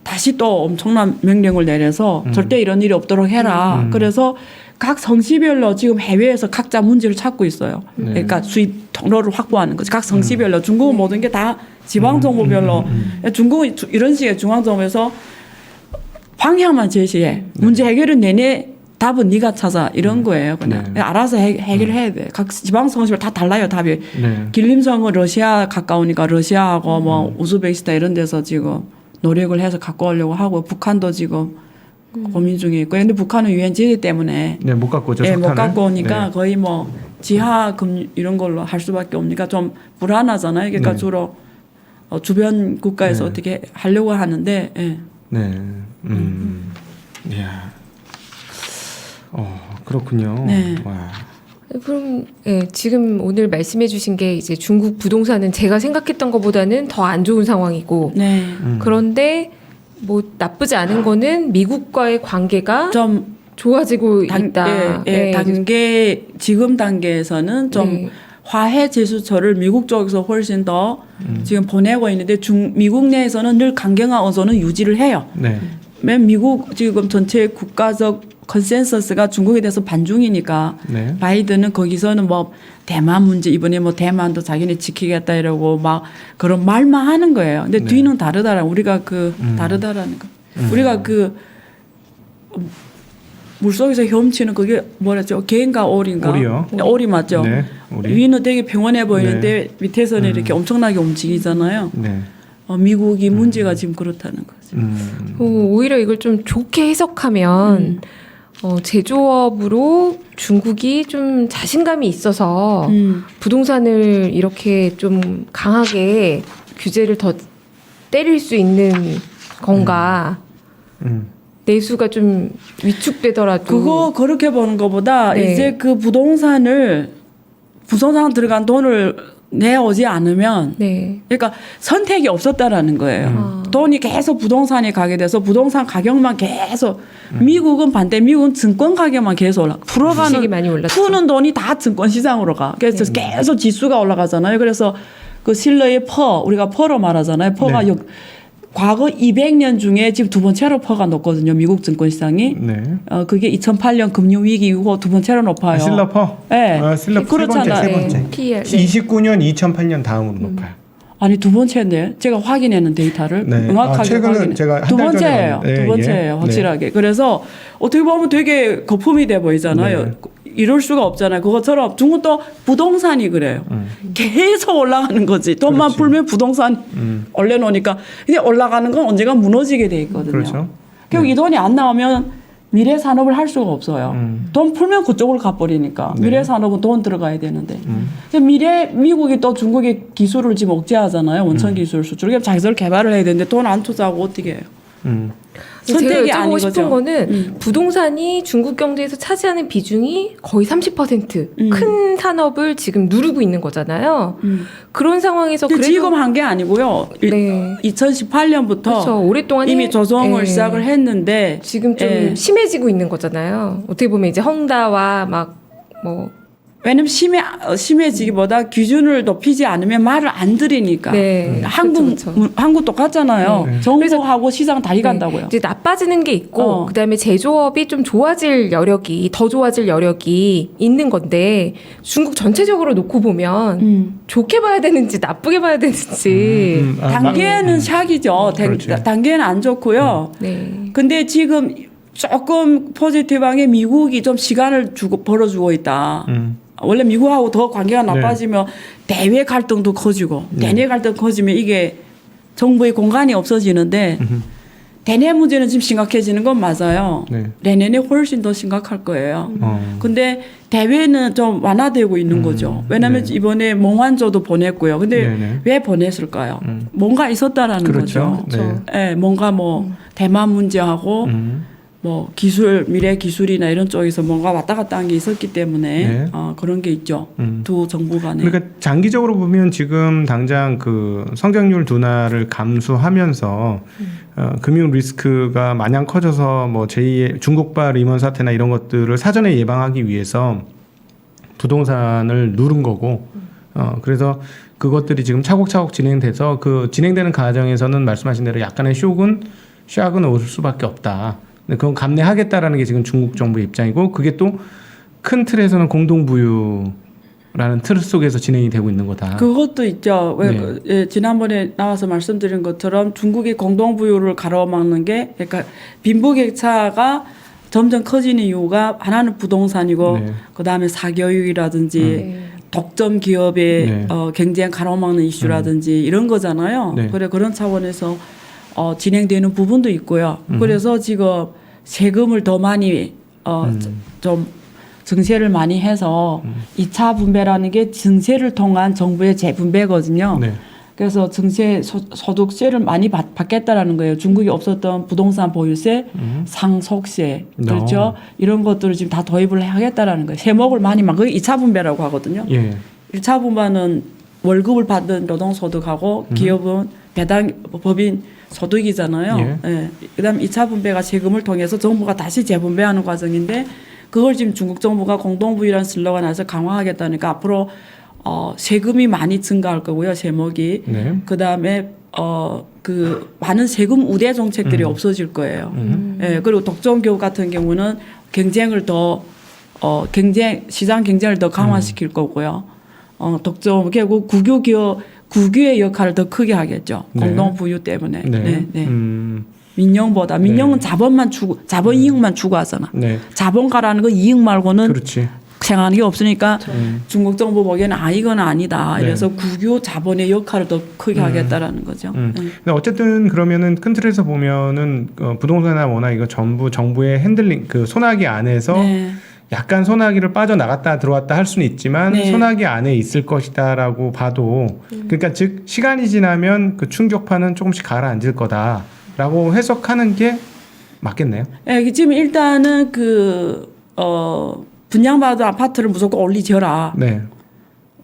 다시 또 엄청난 명령을 내려서 절대 이런 일이 없도록 해라. 그래서 각 성시별로 지금 해외에서 각자 문제를 찾고 있어요. 그러니까 수입 통로를 확보하는 거죠. 각 성시별로. 중국은 모든 게 다 지방정부별로. 중국은 이런 식의 중앙정부에서 방향만 제시해. 문제 해결은 내내 답은 네가 찾아. 이런 거예요. 그냥 알아서 해결해야 돼. 각 지방성시별 다 달라요. 답이. 네. 길림성은 러시아 가까우니까 러시아하고 뭐 우즈베키스탄 이런 데서 지금 노력을 해서 갖고 오려고 하고 북한도 지금 고민 중에 있고 근데 북한은 유엔 제재 때문에 네, 못 갖고 오죠. 못 석탄을. 갖고 오니까 네. 거의 뭐 지하 금 이런 걸로 할 수밖에 없으니까 좀 불안하잖아요. 그러니까 네. 주로 주변 국가에서 네. 어떻게 하려고 하는데 예. 네. 이야. 그렇군요. 네. 와. 그럼 지금 오늘 말씀해주신 게 이제 중국 부동산은 제가 생각했던 것보다는 더 안 좋은 상황이고 네. 그런데 뭐 나쁘지 않은 거는 미국과의 관계가 좀 좋아지고 있다. 지금 단계에서는 좀 네. 화해 제스처를 미국 쪽에서 훨씬 더 지금 보내고 있는데 미국 내에서는 늘 강경한 어조는 유지를 해요. 네. 맨 미국 지금 전체 국가적 컨센서스가 중국에 대해서 반중이니까 네. 바이든은 거기서는 뭐 대만 문제 이번에 뭐 대만도 자기네 지키겠다 이러고 막 그런 말만 하는 거예요. 근데 네. 뒤는 다르다라 우리가 그 다르다라는 거. 우리가 그 물속에서 헤엄치는 그게 뭐랬죠? 개인가 오리인가? 오리요. 오리 맞죠? 네, 오리. 위는 되게 평온해 보이는데 밑에서는 이렇게 엄청나게 움직이잖아요. 네. 미국이 문제가 지금 그렇다는 거죠. 오히려 이걸 좀 좋게 해석하면 제조업으로 중국이 좀 자신감이 있어서 부동산을 이렇게 좀 강하게 규제를 더 때릴 수 있는 건가. 내수가 좀 위축되더라도 그거 그렇게 보는 것보다 네. 이제 그 부동산 들어간 돈을 내오지 않으면 네. 그러니까 선택이 없었다라는 거예요. 돈이 계속 부동산에 가게 돼서 부동산 가격만 계속 미국은 반대 미국은 증권 가격만 계속 주식이 풀어가는 많이 올랐죠. 푸는 돈이 다 증권 시장으로 가. 그래서 계속 지수가 올라가잖아요. 그래서 그 실러의 우리가 퍼로 말하잖아요. 퍼가 네. 과거 200년 중에 지금 두 번째로 퍼가 높거든요. 미국 증권 시장이. 네. 그게 2008년 금융 위기 이후 두 번째로 높아요. 실러퍼? 네. 실러퍼 그렇잖아요. 세 번째. 네. PL. 29년, 2008년 다음으로 높아요. 아니 두 번째인데 제가 확인했는 데이터를 네. 명확하게 최근은 확인해. 제가 한 두 달 전에 번째예요. 봤는데, 두 번째예요. 예. 확실하게. 그래서 어떻게 보면 되게 거품이 돼 보이잖아요. 네. 이럴 수가 없잖아요. 그것처럼 중국도 부동산이 그래요. 계속 올라가는 거지. 돈만 그렇지. 풀면 부동산 올려놓으니까. 근데 올라가는 건 언젠가 무너지게 돼 있거든요. 그렇죠. 결국 이 돈이 안 나오면 미래 산업을 할 수가 없어요. 돈 풀면 그쪽으로 가버리니까. 네. 미래 산업은 돈 들어가야 되는데. 근데 미국이 또 중국의 기술을 지금 억제하잖아요. 원천 기술 수출. 그럼 자기들 개발을 해야 되는데 돈 안 투자하고 어떻게 해요? 선택이 제가 아닌 여쭤보고 싶은 거죠. 거는 부동산이 중국 경제에서 차지하는 비중이 거의 30% 큰 산업을 지금 누르고 있는 거잖아요. 그런 상황에서 근데 그래도 지금 한 게 아니고요. 네. 2018년부터 그렇죠. 오랫동안 이미 조정을 예. 시작을 했는데 지금 좀 예. 심해지고 있는 거잖아요. 어떻게 보면 이제 헝다와 막뭐 왜냐면 심해지기보다 기준을 높이지 않으면 말을 안 들으니까. 네. 그렇죠. 한국 똑같잖아요. 네. 정부하고 시장 다리 네. 간다고요. 이제 나빠지는 게 있고 그다음에 제조업이 좀 좋아질 여력이 더 좋아질 여력이 있는 건데 중국 전체적으로 놓고 보면 좋게 봐야 되는지 나쁘게 봐야 되는지 단계는 샥이죠. 그렇지. 단계는 안 좋고요. 네. 근데 지금 조금 포지티브한 게 미국이 좀 시간을 벌어주고 있다. 원래 미국하고 더 관계가 나빠지면 대외 갈등도 커지고 대내 갈등 커지면 이게 정부의 공간이 없어지는데 대내 문제는 지금 심각해지는 건 맞아요. 네. 내년에 훨씬 더 심각할 거예요. 근데 대외는 좀 완화되고 있는 거죠. 왜냐하면 네. 이번에 몽환조도 보냈고요. 근데 네네. 왜 보냈을까요? 뭔가 있었다라는 그렇죠. 거죠. 네. 예, 뭔가 뭐 대만 문제하고 뭐 미래 기술이나 이런 쪽에서 뭔가 왔다 갔다 한 게 있었기 때문에 네. 그런 게 있죠. 두 정부 간에. 그러니까 장기적으로 보면 지금 당장 그 성장률 둔화를 감수하면서 금융 리스크가 마냥 커져서 뭐 제2의 중국발 리먼 사태나 이런 것들을 사전에 예방하기 위해서 부동산을 누른 거고 그래서 그것들이 지금 차곡차곡 진행돼서 그 진행되는 과정에서는 말씀하신 대로 약간의 샥은 올 수밖에 없다. 근데 그건 감내하겠다라는 게 지금 중국 정부의 입장이고 그게 또 큰 틀에서는 공동부유라는 틀 속에서 진행이 되고 있는 거다. 그것도 있죠. 네. 지난번에 나와서 말씀드린 것처럼 중국이 공동부유를 가로막는 게 그러니까 빈부격차가 점점 커지는 이유가 하나는 부동산이고 네. 그다음에 사교육이라든지 독점 기업의 네. 경쟁 가로막는 이슈라든지 이런 거잖아요. 네. 그래 그런 차원에서 진행되는 부분도 있고요. 그래서 지금 세금을 더 많이 좀 증세를 많이 해서 2차 분배라는 게 증세를 통한 정부의 재분배거든요. 네. 그래서 증세 소득세를 많이 받겠다라는 거예요. 중국이 없었던 부동산 보유세, 상속세, 그렇죠? 이런 것들을 지금 다 도입을 하겠다라는 거예요. 세목을 많이 그게 2차 분배라고 하거든요. 예. 1차 분배는 월급을 받는 노동소득하고 기업은 법인 소득이잖아요. 예. 그다음 2차 분배가 세금을 통해서 정부가 다시 재분배하는 과정인데 그걸 지금 중국 정부가 공동부유라는 슬로건 안에서 강화하겠다니까 앞으로 세금이 많이 증가할 거고요. 세목이. 네. 그다음에 그 많은 세금 우대 정책들이 없어질 거예요. 예, 그리고 독점기업 같은 경우는 경쟁을 더 시장 경쟁을 더 강화시킬 거고요. 독점 결국 국유의 역할을 더 크게 하겠죠. 네. 공동 부유 때문에. 네. 네. 민영은 자본 이익만 추구하잖아. 네. 자본가라는 건 이익 말고는 그렇지. 생각하는 게 없으니까 중국 정부 보기에는 이건 아니다. 네. 그래서 국유 자본의 역할을 더 크게 하겠다라는 거죠. 근데 어쨌든 그러면은 큰 틀에서 보면은 부동산이나 워낙 이거 전부 정부의 핸들링 그 소나기 안에서 네. 약간 소나기를 빠져나갔다 들어왔다 할 수는 있지만 네. 소나기 안에 있을 것이다라고 봐도 그러니까 즉 시간이 지나면 그 충격파는 조금씩 가라앉을 거다라고 해석하는 게 맞겠네요. 네, 지금 일단은 분양받은 아파트를 무조건 올리져라. 네.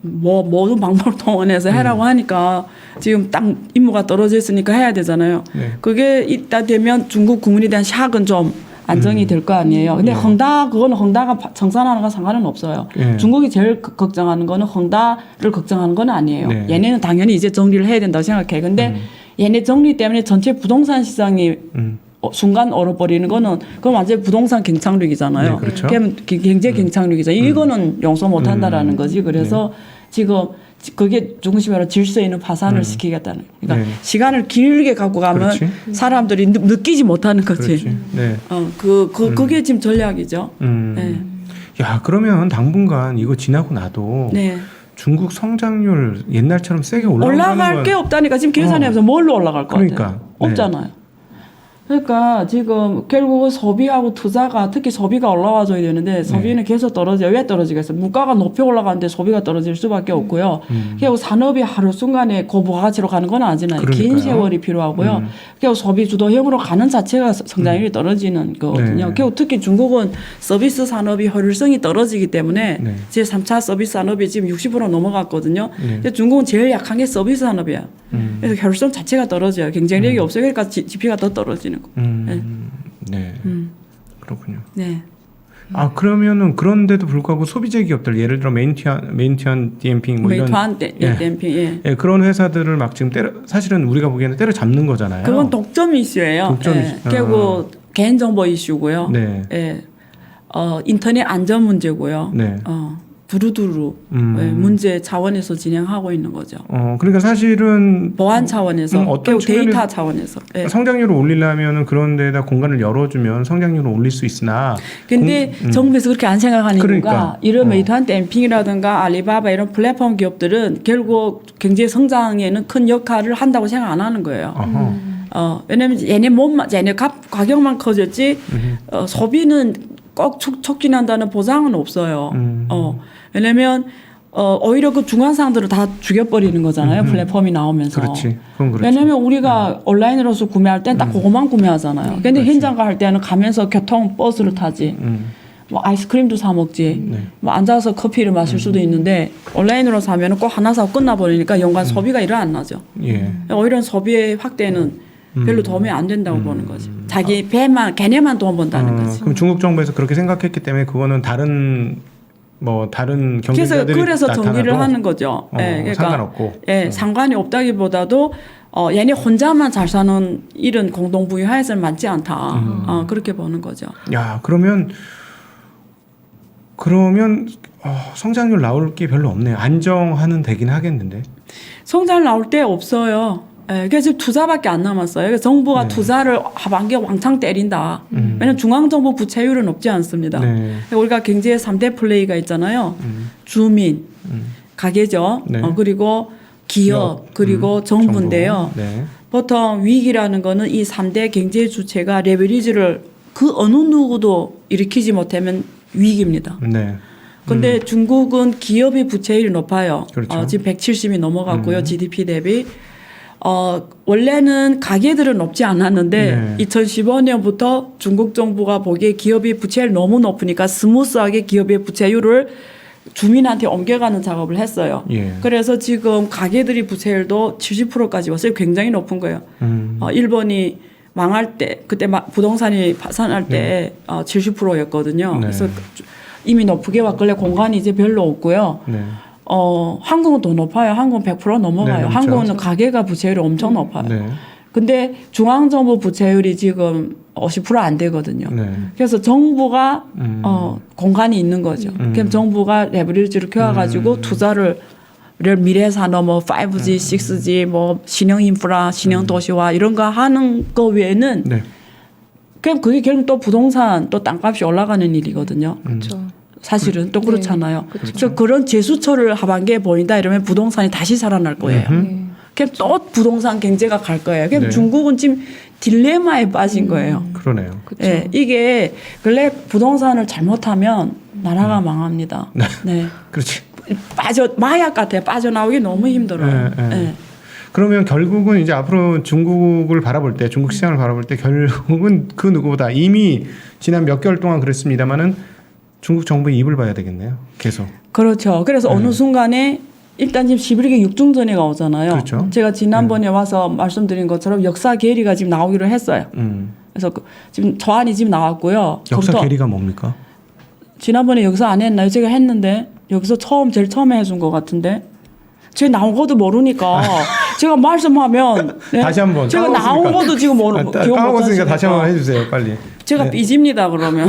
모든 방법을 동원해서 해라고 하니까 지금 딱 임무가 떨어져 있으니까 해야 되잖아요. 네. 그게 있다 되면 중국 국민에 대한 샥은 좀 안정이 될 거 아니에요. 근데 그거는 헝다가 청산하는 거 상관은 없어요. 예. 중국이 제일 걱정하는 거는 헝다를 걱정하는 건 아니에요. 네. 얘네는 당연히 이제 정리를 해야 된다고 생각해. 근데 얘네 정리 때문에 전체 부동산 시장이 순간 얼어버리는 거는 그건 완전 부동산 경착륙이잖아요. 네, 그렇죠. 경제 경착륙이잖아요. 이거는 용서 못 한다라는 거지. 그래서 지금 그게 중심으로 질서 있는 파산을 시키겠다는. 그러니까 네. 시간을 길게 갖고 가면 그렇지. 사람들이 느끼지 못하는 거지. 그렇지. 네. 그게 지금 전략이죠. 네. 야, 그러면 당분간 이거 지나고 나도 네. 중국 성장률 옛날처럼 세게 올라갈 게 없다니까 지금 계산해서 뭘로 올라갈 것 그러니까. 같아요? 없잖아요. 그러니까 지금 결국은 소비하고 투자가 특히 소비가 올라와줘야 되는데 소비는 계속 떨어져요. 왜 떨어지겠어? 물가가 높이 올라가는데 소비가 떨어질 수밖에 없고요. 결국 산업이 하루 순간에 고부가치로 가는 건 아니잖아요. 긴 그러니까요. 세월이 필요하고요. 결국 소비 주도형으로 가는 자체가 성장률이 떨어지는 거거든요. 네. 결국 특히 중국은 서비스 산업이 효율성이 떨어지기 때문에 네. 제3차 서비스 산업이 지금 60% 넘어갔거든요. 네. 근데 중국은 제일 약한 게 서비스 산업이에요. 그래서 효율성 자체가 떨어져요. 경쟁력이 없어요. 그러니까 지표가 더 떨어지는 거. 네. 그렇군요. 네. 아, 그러면은 그런데도 불구하고 소비재 기업들 예를 들어 메인티안 디엠핑 뭐 이런 메이투안 댐핑. 예. 예, 그런 회사들을 막 지금 사실은 우리가 보기에는 때려 잡는 거잖아요. 그건 독점 이슈예요. 독점 예. 이슈. 결국 개인 정보 이슈고요. 네. 예. 인터넷 안전 문제고요. 네. 두루두루 예, 문제 차원에서 진행하고 있는 거죠. 그러니까 사실은 보안 차원에서, 어떤 결국 데이터 측면에서- 차원에서. 예. 성장률을 올리려면은 그런 데다 공간을 열어주면 성장률을 올릴 수 있으나 근데 정부에서 그렇게 안 생각하는 그러니까. 이유가 이런 메이투안 댐핑이라든가 알리바바 이런 플랫폼 기업들은 결국 경제 성장에는 큰 역할을 한다고 생각 안 하는 거예요. 어허. 왜냐면 얘네 가격만 커졌지 소비는 꼭 촉진한다는 보장은 없어요. 왜냐면 오히려 그 중간상들을 다 죽여버리는 거잖아요. 플랫폼이 나오면서. 그렇지. 그건 그렇지. 왜냐면 우리가 온라인으로서 구매할 땐 딱 그것만 구매하잖아요. 근데 현장 갈 때는 가면서 교통 버스를 타지. 뭐 아이스크림도 사 먹지. 네. 뭐 앉아서 커피를 마실 수도 있는데 온라인으로 사면은 꼭 하나 사고 끝나버리니까 연간 소비가 일어 안 나죠. 예. 오히려 소비의 확대는 별로 도움이 안 된다고 보는 거지. 자기 걔네만 돈 번다는 거지. 그럼 중국 정부에서 그렇게 생각했기 때문에 그거는 다른 경제자들이 그래서 정리를 나타나도 하는 거죠. 그러니까 상관없고. 상관이 없다기보다도 얘네 혼자만 잘 사는 일은 공동부유 하에서는 맞지 않다. 그렇게 보는 거죠. 야, 그러면 성장률 나올 게 별로 없네요. 안정화는 되긴 하겠는데. 성장 나올 때 없어요. 그래서 투자밖에 안 남았어요. 그래서 정부가 네. 투자를 하반기에 왕창 때린다. 왜냐하면 중앙정부 부채율은 높지 않습니다. 네. 우리가 경제의 3대 플레이가 있잖아요. 주민, 가계죠. 네. 그리고 기업, 그리고 정부인데요. 정부. 네. 보통 위기라는 거는 이 3대 경제 주체가 레버리지를 그 어느 누구도 일으키지 못하면 위기입니다. 네. 근데 중국은 기업의 부채율이 높아요. 그렇죠. 지금 170이 넘어갔고요. GDP 대비. 원래는 가계들은 높지 않았는데 네. 2015년부터 중국 정부가 보기에 기업의 부채율이 너무 높으니까 스무스하게 기업의 부채율을 주민한테 옮겨가는 작업을 했어요. 예. 그래서 지금 가계들이 부채율도 70%까지 왔어요. 굉장히 높은 거예요. 일본이 망할 때 그때 부동산이 파산할 때 70%였거든요. 네. 그래서 이미 높게 왔길래 공간이 이제 별로 없고요. 네. 한국은 더 높아요. 한국은 100% 넘어가요. 네, 넘죠. 한국은 가계가 부채율이 엄청 높아요. 네. 근데 중앙정부 부채율이 지금 50% 안 되거든요. 네. 그래서 정부가 공간이 있는 거죠. 그럼 정부가 레버리지를 켜가지고 투자를 미래 산업 뭐 5G, 6G 뭐 신형 인프라, 신형 도시화 이런 거 하는 거 외에는 네. 그럼 그게 결국 또 부동산 또 땅값이 올라가는 일이거든요. 그렇죠. 사실은 또 그렇잖아요. 네, 그렇죠. 그래서 그런 재수처를 하반기에 보인다 이러면 부동산이 다시 살아날 거예요. 네. 그럼 또 부동산 경제가 갈 거예요. 그럼 네. 중국은 지금 딜레마에 빠진 거예요. 그러네요. 그렇죠. 예, 이게 근래 부동산을 잘못하면 나라가 망합니다. 네. 그렇지. 마약 같아요. 빠져나오기 너무 힘들어요. 네, 네. 예. 그러면 결국은 이제 앞으로 중국을 바라볼 때, 중국 시장을 바라볼 때 결국은 그 누구보다 이미 지난 몇 개월 동안 그랬습니다만은 중국 정부의 입을 봐야 되겠네요. 계속. 그렇죠. 그래서 어느 순간에 일단 지금 11개 육중전회가 오잖아요. 그렇죠. 제가 지난번에 와서 말씀드린 것처럼 역사 계리가 지금 나오기로 했어요. 그래서 지금 저안이 지금 나왔고요. 역사 검토- 계리가 뭡니까? 지난번에 여기서 안 했나요? 제가 했는데 여기서 제일 처음에 해준 것 같은데 제가 나온 것도 모르니까 제가 말씀하면 네? 다시 한번 제가 나온 까먹었으니까. 것도 지금 기억 못 까먹었으니까 하시니까 다시 한번 해주세요, 빨리. 제가 삐집니다 그러면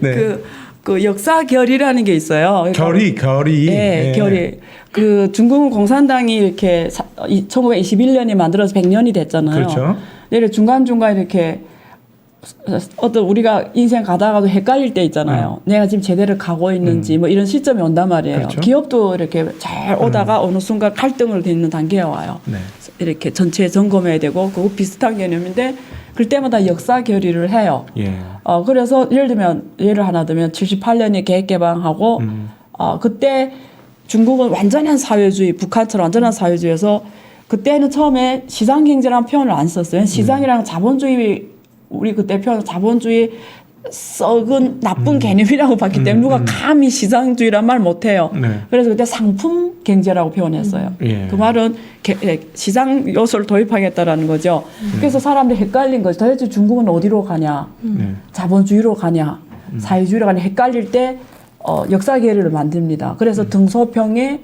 네. 그 역사 결이라는 게 있어요. 결의. 네, 결의. 그 중국 공산당이 이렇게 1921년에 만들어서 100년이 됐잖아요. 그렇죠. 내려 중간중간 이렇게 어떤 우리가 인생 가다가도 헷갈릴 때 있잖아요. 내가 지금 제대로 가고 있는지 뭐 이런 시점이 온단 말이에요. 그렇죠. 기업도 이렇게 잘 오다가 어느 순간 갈등을 겪는 단계에 와요. 네. 이렇게 전체 점검해야 되고 그거 비슷한 개념인데 그럴 때마다 역사 결의를 해요. 예. 그래서 예를 하나 들면 78년에 계획 개방하고 그때 중국은 완전한 사회주의, 북한처럼 완전한 사회주의에서 그때는 처음에 시장 경제라는 표현을 안 썼어요. 시장이랑 자본주의 우리 그때 표현 자본주의 썩은 나쁜 개념이라고 봤기 때문에 누가 감히 시장주의란 말 못해요. 네. 그래서 그때 상품 경제라고 표현했어요. 예. 그 말은 시장 요소를 도입하겠다라는 거죠. 그래서 사람들이 헷갈린 거죠. 도대체 중국은 어디로 가냐? 네. 자본주의로 가냐? 사회주의로 가냐? 헷갈릴 때 역사 계리를 만듭니다. 그래서 등소평의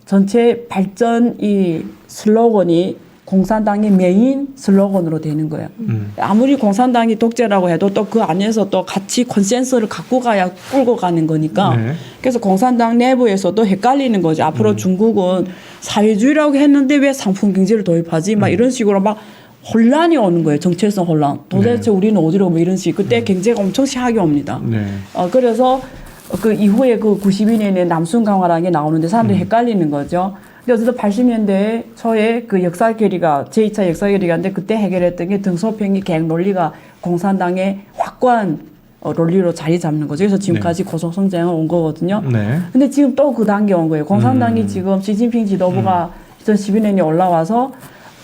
전체 발전 이 슬로건이 공산당의 메인 슬로건으로 되는 거예요. 아무리 공산당이 독재라고 해도 또 그 안에서 또 같이 컨센서스를 갖고 가야 끌고 가는 거니까. 네. 그래서 공산당 내부에서도 헷갈리는 거죠. 앞으로 중국은 사회주의라고 했는데 왜 상품 경제를 도입하지? 막 이런 식으로 막 혼란이 오는 거예요. 정체성 혼란. 도대체 우리는 어디로 뭐 이런 식. 그때 경제가 엄청 시하게 옵니다. 네. 그래서 그 이후에 그 92년에 남순 강화라는 게 나오는데 사람들이 헷갈리는 거죠. 근데 어쨌든 80년대에 초에 그 역사 결의가 제2차 역사 결의가 있는데 그때 해결했던 게 등소평의 계획 논리가 공산당의 확고한 논리로 자리 잡는 거죠. 그래서 지금까지 고속 성장을 온 거거든요. 네. 근데 지금 또 그 단계 온 거예요. 공산당이 지금 시진핑 지도부가 2012년에 올라와서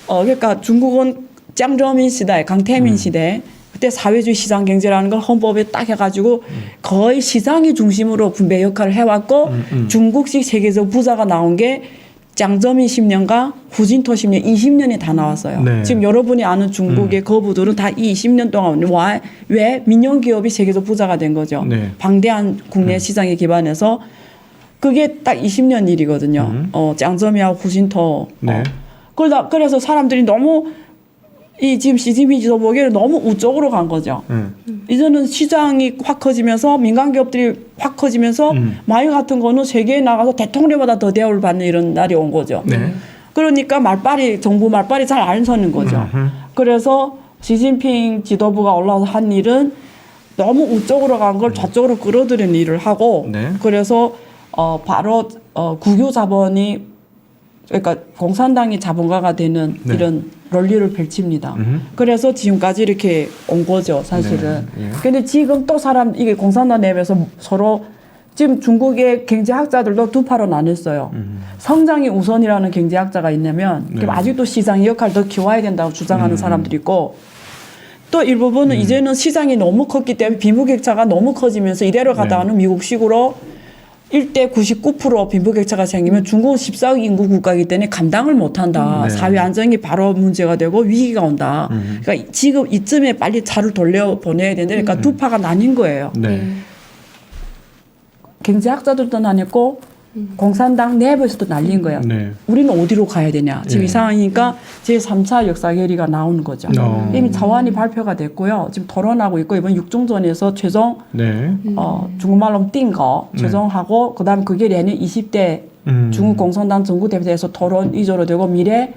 그러니까 중국은 짱저민 시대, 강태민 시대 그때 사회주의 시장 경제라는 걸 헌법에 딱 해가지고 거의 시장이 중심으로 분배 역할을 해왔고 중국식 세계적 부자가 나온 게 짱저민 10년과 후진토 10년, 20년이 다 나왔어요. 네. 지금 여러분이 아는 중국의 거부들은 다 이 20년 동안 왜 민영기업이 세계적 부자가 된 거죠. 네. 방대한 국내 시장에 기반해서 그게 딱 20년 일이거든요. 짱저미하고 후진토. 네. 그래서 사람들이 너무 지금 시진핑 지도 보기에는 너무 우쪽으로 간 거죠. 이제는 시장이 확 커지면서 민간 기업들이 확 커지면서 마이 같은 거는 세계에 나가서 대통령보다 더 대우를 받는 이런 날이 온 거죠. 네. 그러니까 정부 말빨이 잘 안 서는 거죠. 그래서 시진핑 지도부가 올라와서 한 일은 너무 우쪽으로 간 걸 좌쪽으로 끌어들이는 일을 하고 네. 그래서 바로 국유 자본이 그러니까 공산당이 자본가가 되는 네. 이런 논리를 펼칩니다. 그래서 지금까지 이렇게 온 거죠, 사실은. 네. 예. 근데 지금 또 이게 공산당 내부에서 서로 지금 중국의 경제학자들도 두 파로 나눴어요. 성장이 우선이라는 경제학자가 있냐면 네. 아직도 시장의 역할을 더 키워야 된다고 주장하는 사람들이 있고 또 일부분은 이제는 시장이 너무 컸기 때문에 빈부격차가 너무 커지면서 이대로 가다가는 미국식으로 1대 99% 빈부격차가 생기면 중국은 14억 인구 국가이기 때문에 감당을 못한다. 네. 사회 안정이 바로 문제가 되고 위기가 온다. 그러니까 지금 이쯤에 빨리 차를 돌려보내야 된다. 그러니까 두 파가 나뉜 거예요. 네. 경제학자들도 난했고 공산당 내부에서도 날린 거야. 네. 우리는 어디로 가야 되냐. 지금 예. 이 상황이니까 제3차 역사 결의가 나오는 거죠. 이미草案이 발표가 됐고요. 지금 토론하고 있고 이번 육중전에서 최종 네. 중국말로 띈 거 최종하고 그다음 그게 내년 20대 중국 공산당 전국대회에서 토론 이조로 되고 미래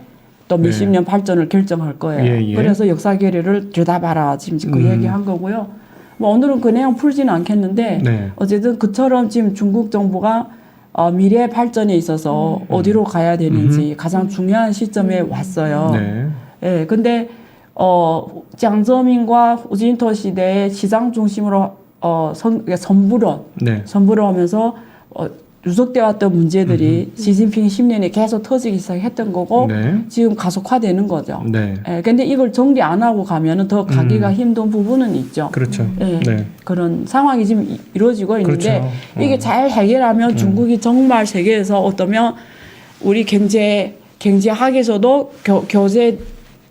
또 몇십 년 발전을 결정할 거예요. 예, 예. 그래서 역사 결의를 들여다봐라 지금 그 얘기한 거고요. 뭐 오늘은 그 내용 풀지는 않겠는데 네. 어쨌든 그처럼 지금 중국 정부가 미래 발전에 있어서 어디로 가야 되는지 가장 중요한 시점에 왔어요. 네. 예, 근데 장저민과 후진토 시대의 시장 중심으로 선불원 네. 하면서 누적돼 왔던 문제들이 시진핑 10년에 계속 터지기 시작했던 거고 네. 지금 가속화되는 거죠. 네. 예, 근데 이걸 정리 안 하고 가면은 더 가기가 힘든 부분은 있죠. 그렇죠. 예, 네. 그런 상황이 지금 이루어지고 있는데 그렇죠. 이게 잘 해결하면 중국이 정말 세계에서 어떠면 우리 경제학에서도 교재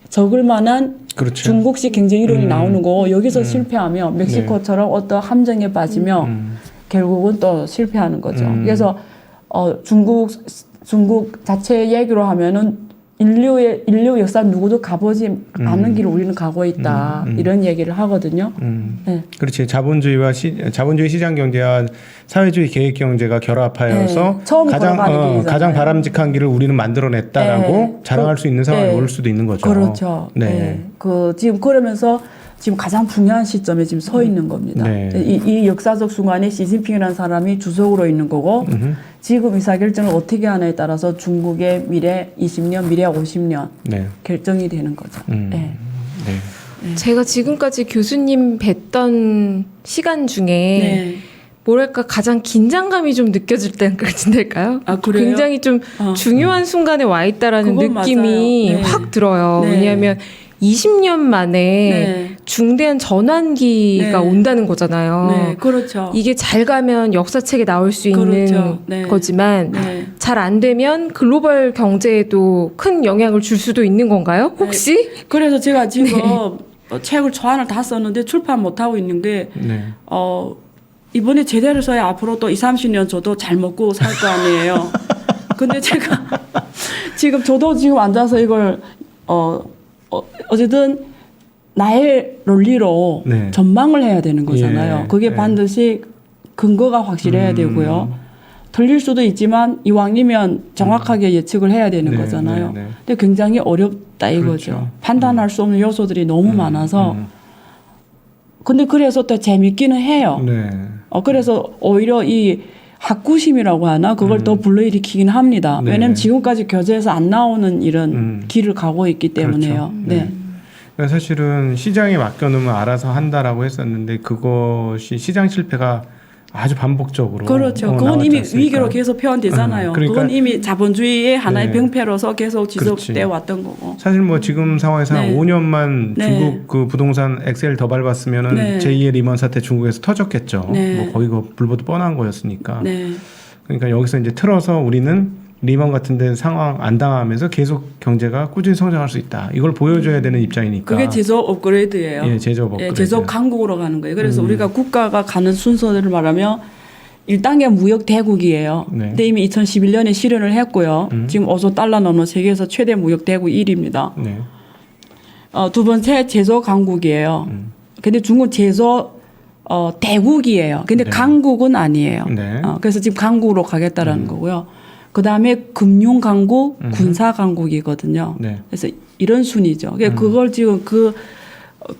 적을 만한 그렇죠. 중국식 경제 이론이 나오는 거 여기서 실패하면 멕시코처럼 어떤 함정에 빠지면 결국은 또 실패하는 거죠. 그래서 중국 자체 얘기로 하면은 인류 역사 누구도 가보지 않는 길을 우리는 가고 있다 이런 얘기를 하거든요. 네. 그렇지. 자본주의 시장 경제와 사회주의 계획 경제가 결합하여서 네. 처음 걸어가는 길이잖아요. 가장 바람직한 길을 우리는 만들어냈다라고 네. 자랑할 수 있는 상황이 네. 올 수도 있는 거죠. 그렇죠. 네. 네. 지금 그러면서 지금 가장 중요한 시점에 지금 서 있는 겁니다. 네. 이 역사적 순간에 시진핑이라는 사람이 주석으로 있는 거고 지금 의사결정을 어떻게 하냐에 따라서 중국의 미래 20년, 미래 50년 네. 결정이 되는 거죠. 네. 네. 제가 지금까지 교수님 뵀던 시간 중에 네. 뭐랄까 가장 긴장감이 좀 느껴질 때일까요? 아, 그래요? 굉장히 좀 중요한 순간에 와 있다라는 그건 느낌이 맞아요. 네. 확 들어요. 네. 왜냐하면 20년 만에 네. 중대한 전환기가 네. 온다는 거잖아요. 네, 그렇죠. 이게 잘 가면 역사책에 나올 수 있는 그렇죠. 네. 거지만 네. 잘 안 되면 글로벌 경제에도 큰 영향을 줄 수도 있는 건가요? 혹시? 그래서 제가 지금 네. 책을 초안을 다 썼는데 출판 못 하고 있는 게 네. 이번에 제대로 써야 앞으로 또 20-30년 저도 잘 먹고 살 거 아니에요. 근데 제가 지금 저도 지금 앉아서 이걸 어쨌든 나의 논리로 네. 전망을 해야 되는 거잖아요. 예. 그게 예. 반드시 근거가 확실해야 되고요. 틀릴 수도 있지만 이왕이면 정확하게 예측을 해야 되는 네, 거잖아요. 네, 네. 근데 굉장히 어렵다 이거죠. 그렇죠. 판단할 수 없는 요소들이 너무 많아서 근데 그래서 또 재밌기는 해요. 네. 그래서 오히려 이 학구심이라고 하나 그걸 더 불러일으키긴 합니다. 네. 왜냐하면 지금까지 교재에서 안 나오는 이런 길을 가고 있기 때문에요. 그렇죠. 네. 그러니까 사실은 시장에 맡겨놓으면 알아서 한다라고 했었는데 그것이 시장 실패가 아주 반복적으로 그렇죠. 그건 나왔지 이미 않습니까? 위기로 계속 표현되잖아요. 그러니까 그건 이미 자본주의의 하나의 네. 병폐로서 계속 그렇지. 지속돼 왔던 거고. 사실 뭐 지금 상황에서 한 네. 5년만 네. 중국 그 부동산 엑셀 더 밟았으면은 네. 제2의 리먼 사태 중국에서 터졌겠죠. 네. 뭐 거의 그 불보듯 뻔한 거였으니까. 네. 그러니까 여기서 이제 틀어서 우리는 리먼 같은 데 상황 안 당하면서 계속 경제가 꾸준히 성장할 수 있다. 이걸 보여줘야 되는 입장이니까. 그게 제조 업그레이드예요. 예, 제조업 업그레이드. 제조 강국으로 가는 거예요. 그래서 우리가 국가가 가는 순서를 말하면 1단계 무역 대국이에요. 네. 근데 이미 2011년에 실현을 했고요. 지금 5조 달러 넘는 세계에서 최대 무역 대국 1위입니다. 네. 두 번째 제조 강국이에요. 근데 중국은 제조 대국이에요. 근데 네. 강국은 아니에요. 네. 그래서 지금 강국으로 가겠다라는 거고요. 그 다음에 금융 강국, 군사 강국이거든요. 네. 그래서 이런 순위죠. 그걸 지금 그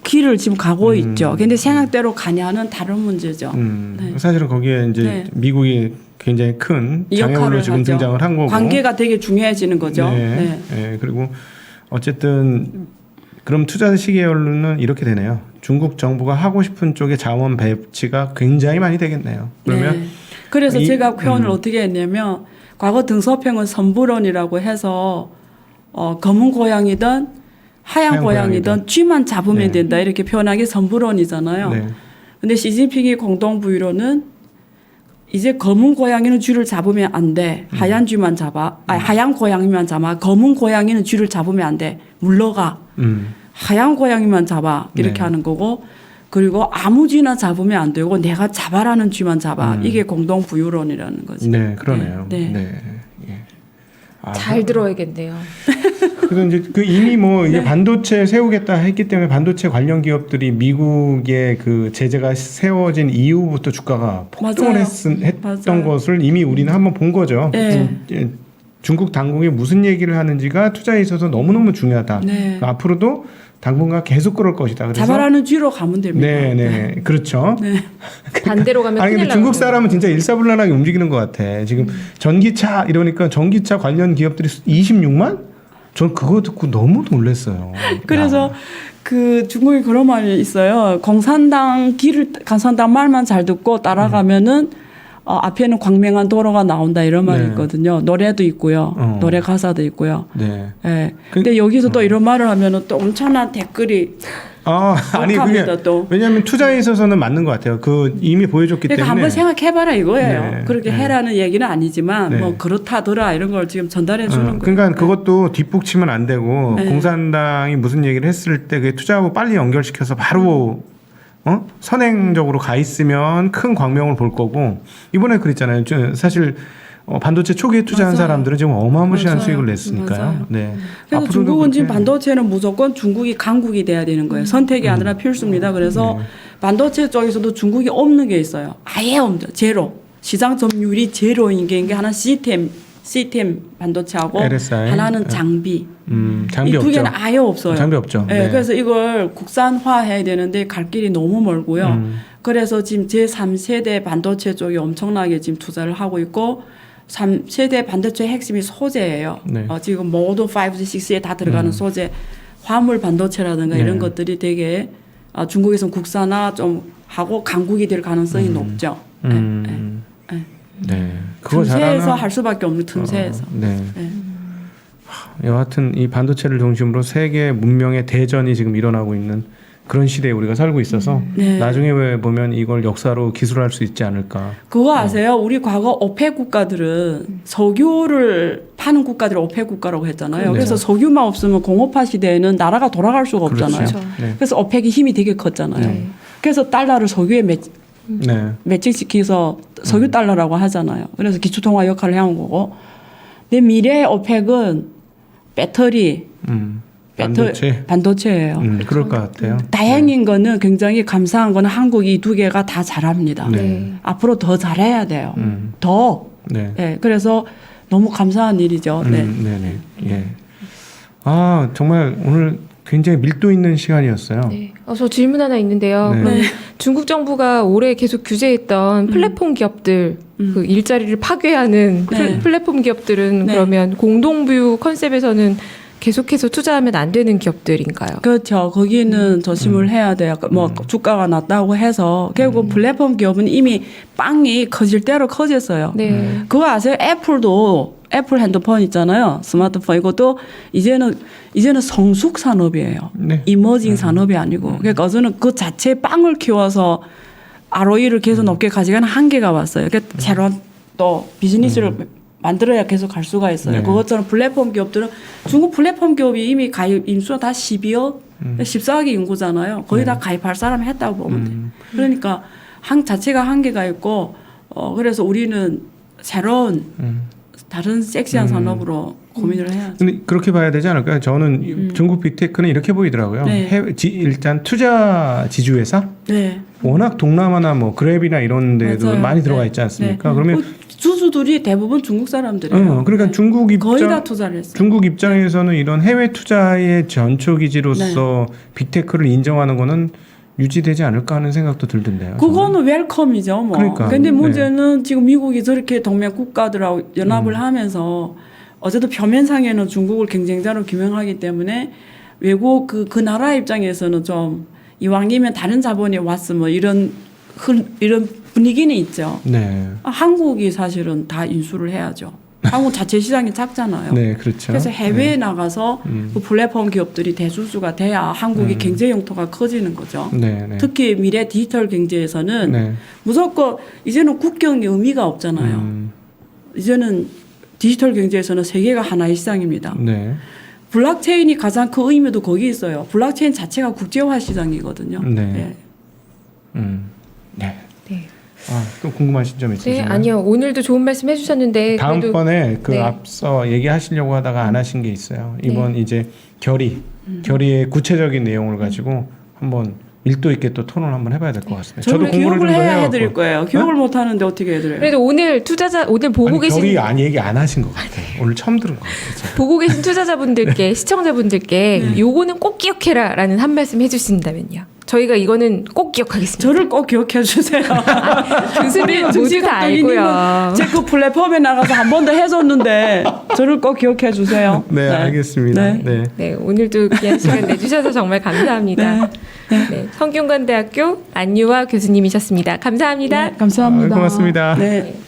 길을 지금 가고 있죠. 근데 생각대로 가냐는 다른 문제죠. 네. 사실은 거기에 이제 네. 미국이 굉장히 큰 장애물로 역할을 지금 하죠. 등장을 한 거고. 관계가 되게 중요해지는 거죠. 네. 네. 그리고 어쨌든 그럼 투자 시계열로는 이렇게 되네요. 중국 정부가 하고 싶은 쪽의 자원 배치가 굉장히 많이 되겠네요. 그러면 네. 그래서 이- 제가 표현을 어떻게 했냐면 과거 등서평은 선불원이라고 해서 검은 고양이든 하얀 하얀 고양이든 고양이든. 쥐만 잡으면 네. 된다 이렇게 표현하기 선불원이잖아요. 네. 근데 시진핑이 공동부유로는 이제 검은 고양이는 쥐를 잡으면 안 돼. 하얀 쥐만 잡아. 하얀 고양이만 잡아. 검은 고양이는 쥐를 잡으면 안 돼. 물러가. 하얀 고양이만 잡아. 이렇게 네. 하는 거고 그리고 아무 쥐나 잡으면 안 되고 내가 잡아라는 쥐만 잡아. 이게 공동 부유론이라는 거지. 네, 그러네요. 네. 네. 예. 아, 잘 들어야겠네요. 그래서 이제 그 이미 뭐 이게 네. 반도체 세우겠다 했기 때문에 반도체 관련 기업들이 미국의 그 제재가 세워진 이후부터 주가가 폭등을 맞아요. 했던 맞아요. 것을 이미 우리는 한번 본 거죠. 네. 중국 당국이 무슨 얘기를 하는지가 투자에 있어서 너무너무 중요하다. 네. 그러니까 앞으로도 당분간 계속 그럴 것이다. 그래서 잡아라는 쥐로 가면 됩니다. 네, 네, 그렇죠. 네. 반대로 가면 아니 큰일 근데 중국 나거든요. 사람은 진짜 일사불란하게 움직이는 것 같아. 지금 전기차 이러니까 전기차 관련 기업들이 26만? 전 그거 듣고 너무 놀랐어요. 그래서 야. 그 중국에 그런 말이 있어요. 공산당 말만 잘 듣고 따라가면은 앞에는 광명한 도로가 나온다 이런 말이 네. 있거든요. 노래도 있고요. 노래 가사도 있고요. 네. 예. 근데 여기서 또 이런 말을 하면은 또 엄청난 댓글이 아니 그게 욕합니다, 또. 왜냐하면 투자에 있어서는 맞는 것 같아요. 그 이미 보여줬기 그러니까 때문에. 한번 생각해봐라 이거예요. 네. 그렇게 네. 해라는 얘기는 아니지만 네. 뭐 그렇다더라 이런 걸 지금 전달해 주는 거예요. 그러니까 그것도 뒷북치면 안 되고 네. 공산당이 무슨 얘기를 했을 때 그게 투자하고 빨리 연결시켜서 바로 선행적으로 가 있으면 큰 광명을 볼 거고 이번에 그랬잖아요. 사실 반도체 초기에 투자한 맞아요. 사람들은 지금 어마무시한 맞아요. 수익을 냈으니까요. 맞아요. 네. 그래서 앞으로도 중국은 지금 그렇게- 반도체는 무조건 중국이 강국이 돼야 되는 거예요. 선택이 아니라 필수입니다. 그래서 네. 반도체 쪽에서도 중국이 없는 게 있어요. 아예 없죠. 제로. 시장 점유율이 제로인 게 하나 시스템 반도체하고 LSI. 하나는 네. 장비. 장비 이 두 없죠. 개는 아예 없어요. 장비 없죠. 네, 네. 그래서 이걸 국산화해야 되는데 갈 길이 너무 멀고요. 그래서 지금 제3세대 반도체 쪽에 엄청나게 지금 투자를 하고 있고 3세대 반도체 핵심이 소재예요. 네. 지금 모두 5G, 6에 다 들어가는 소재, 화물 반도체라든가 네. 이런 것들이 되게 중국에서는 국산화 좀 하고 강국이 될 가능성이 높죠. 네. 그거 틈새에서 잘하나? 할 수밖에 없는 틈새에서. 네. 네. 여하튼 이 반도체를 중심으로 세계 문명의 대전이 지금 일어나고 있는 그런 시대에 우리가 살고 있어서 네. 나중에 왜 보면 이걸 역사로 기술할 수 있지 않을까. 그거 아세요? 우리 과거 오펙 국가들은 석유를 파는 국가들을 오펙 국가라고 했잖아요. 네. 그래서 석유만 없으면 공업화 시대에는 나라가 돌아갈 수가 없잖아요. 그렇죠. 네. 그래서 오펙이 힘이 되게 컸잖아요. 네. 그래서 달러를 석유에 네. 매칭시켜서 석유 달러라고 하잖아요. 그래서 기초통화 역할을 해온 거고. 근데 미래의 오펙은 배터리, 반도체예요. 그럴 것 같아요. 다행인 거는 굉장히 감사한 거는 한국이 이 두 개가 다 잘합니다. 네. 앞으로 더 잘해야 돼요. 더. 네. 네, 그래서 너무 감사한 일이죠. 네. 네네. 예. 아 정말 오늘 굉장히 밀도 있는 시간이었어요. 네. 저 질문 하나 있는데요. 네. 그럼 중국 정부가 올해 계속 규제했던 플랫폼 기업들 그 일자리를 파괴하는 네. 플랫폼 기업들은 네. 그러면 공동부유 컨셉에서는 계속해서 투자하면 안 되는 기업들인가요? 그렇죠. 거기는 조심을 해야 돼요. 뭐 주가가 낮다고 해서 결국 플랫폼 기업은 이미 빵이 커질 대로 커졌어요. 네. 그거 아세요? 애플 핸드폰 있잖아요. 스마트폰 이것도 이제는 성숙 산업이에요. 네. 이머징 산업이 아니고. 그러니까 어제는 그 자체 빵을 키워서 ROE를 계속 높게 가져가는 한계가 왔어요. 그러니까 새로운 또 비즈니스를 만들어야 계속 갈 수가 있어요. 네. 그것처럼 플랫폼 기업들은 중국 플랫폼 기업이 이미 가입 인수가 다 12억, 14억의 인구잖아요. 거의 다 가입할 사람 했다고 보면 돼요. 그러니까 자체가 한계가 있고 그래서 우리는 새로운 다른 섹시한 산업으로 고민을 해야죠. 근데 그렇게 봐야 되지 않을까요? 저는 중국 빅테크는 이렇게 보이더라고요. 네. 일단 투자 지주회사 네. 워낙 동남아나 뭐 그랩이나 이런 데도 맞아요. 많이 들어가 네. 있지 않습니까? 네. 그러면 주주들이 대부분 중국 사람들이에요. 그러니까 네. 중국 거의 다 입장 투자를 했어요. 중국 입장에서는 이런 해외 투자의 전초 기지로서 빅테크를 인정하는 거는 유지되지 않을까 하는 생각도 들던데요. 그거는 웰컴이죠, 뭐. 그러니까. 근데 문제는 지금 미국이 저렇게 동맹 국가들하고 연합을 음. 하면서 어제도 표면상에는 중국을 경쟁자로 규명하기 때문에 외국 그 나라 입장에서는 좀 이왕이면 다른 자본이 왔으면 이런 분위기는 있죠. 네. 한국이 사실은 다 인수를 해야죠. 한국 자체 시장이 작잖아요. 네, 그렇죠. 그래서 해외에 나가서 그 플랫폼 기업들이 대주주가 돼야 한국이 경제 용토가 커지는 거죠. 네, 네. 특히 미래 디지털 경제에서는 네. 무조건 이제는 국경이 의미가 없잖아요. 이제는 디지털 경제에서는 세계가 하나의 시장입니다. 네. 블록체인이 가장 큰 의미도 거기 있어요. 블록체인 자체가 국제화 시장이거든요. 네. 예. 네. 네. 또 궁금하신 점 네, 있으신가요? 아니요. 오늘도 좋은 말씀 해주셨는데 그래도 다음번에 그 네. 앞서 얘기하시려고 하다가 안 하신 게 있어요. 이번 이제 결의의 구체적인 내용을 가지고 한번 밀도 있게 또 토론을 한번 해봐야 될 것 같습니다. 저도 저는 공부를 교육을 좀 더 해야 해야 해드릴 거예요. 교육을 못 하는데 어떻게 해드려요? 그래도 오늘 오늘 보고 아니, 계신 결의 얘기 안 하신 것 같아요. 오늘 처음 들은 것 같아요. 보고 계신 투자자분들께 시청자분들께 요거는 꼭 기억해라라는 한 말씀 해주신다면요. 저희가 이거는 꼭 기억하겠습니다. 저를 꼭 기억해 주세요. 교수님 모두 다 알고요. 제 그 플랫폼에 나가서 한 번 더 해줬는데 저를 꼭 기억해 주세요. 네, 알겠습니다. 네. 네. 네, 오늘도 귀한 시간 내주셔서 정말 감사합니다. 네, 성균관대학교 안유화 교수님이셨습니다. 감사합니다. 네, 감사합니다. 고맙습니다. 네.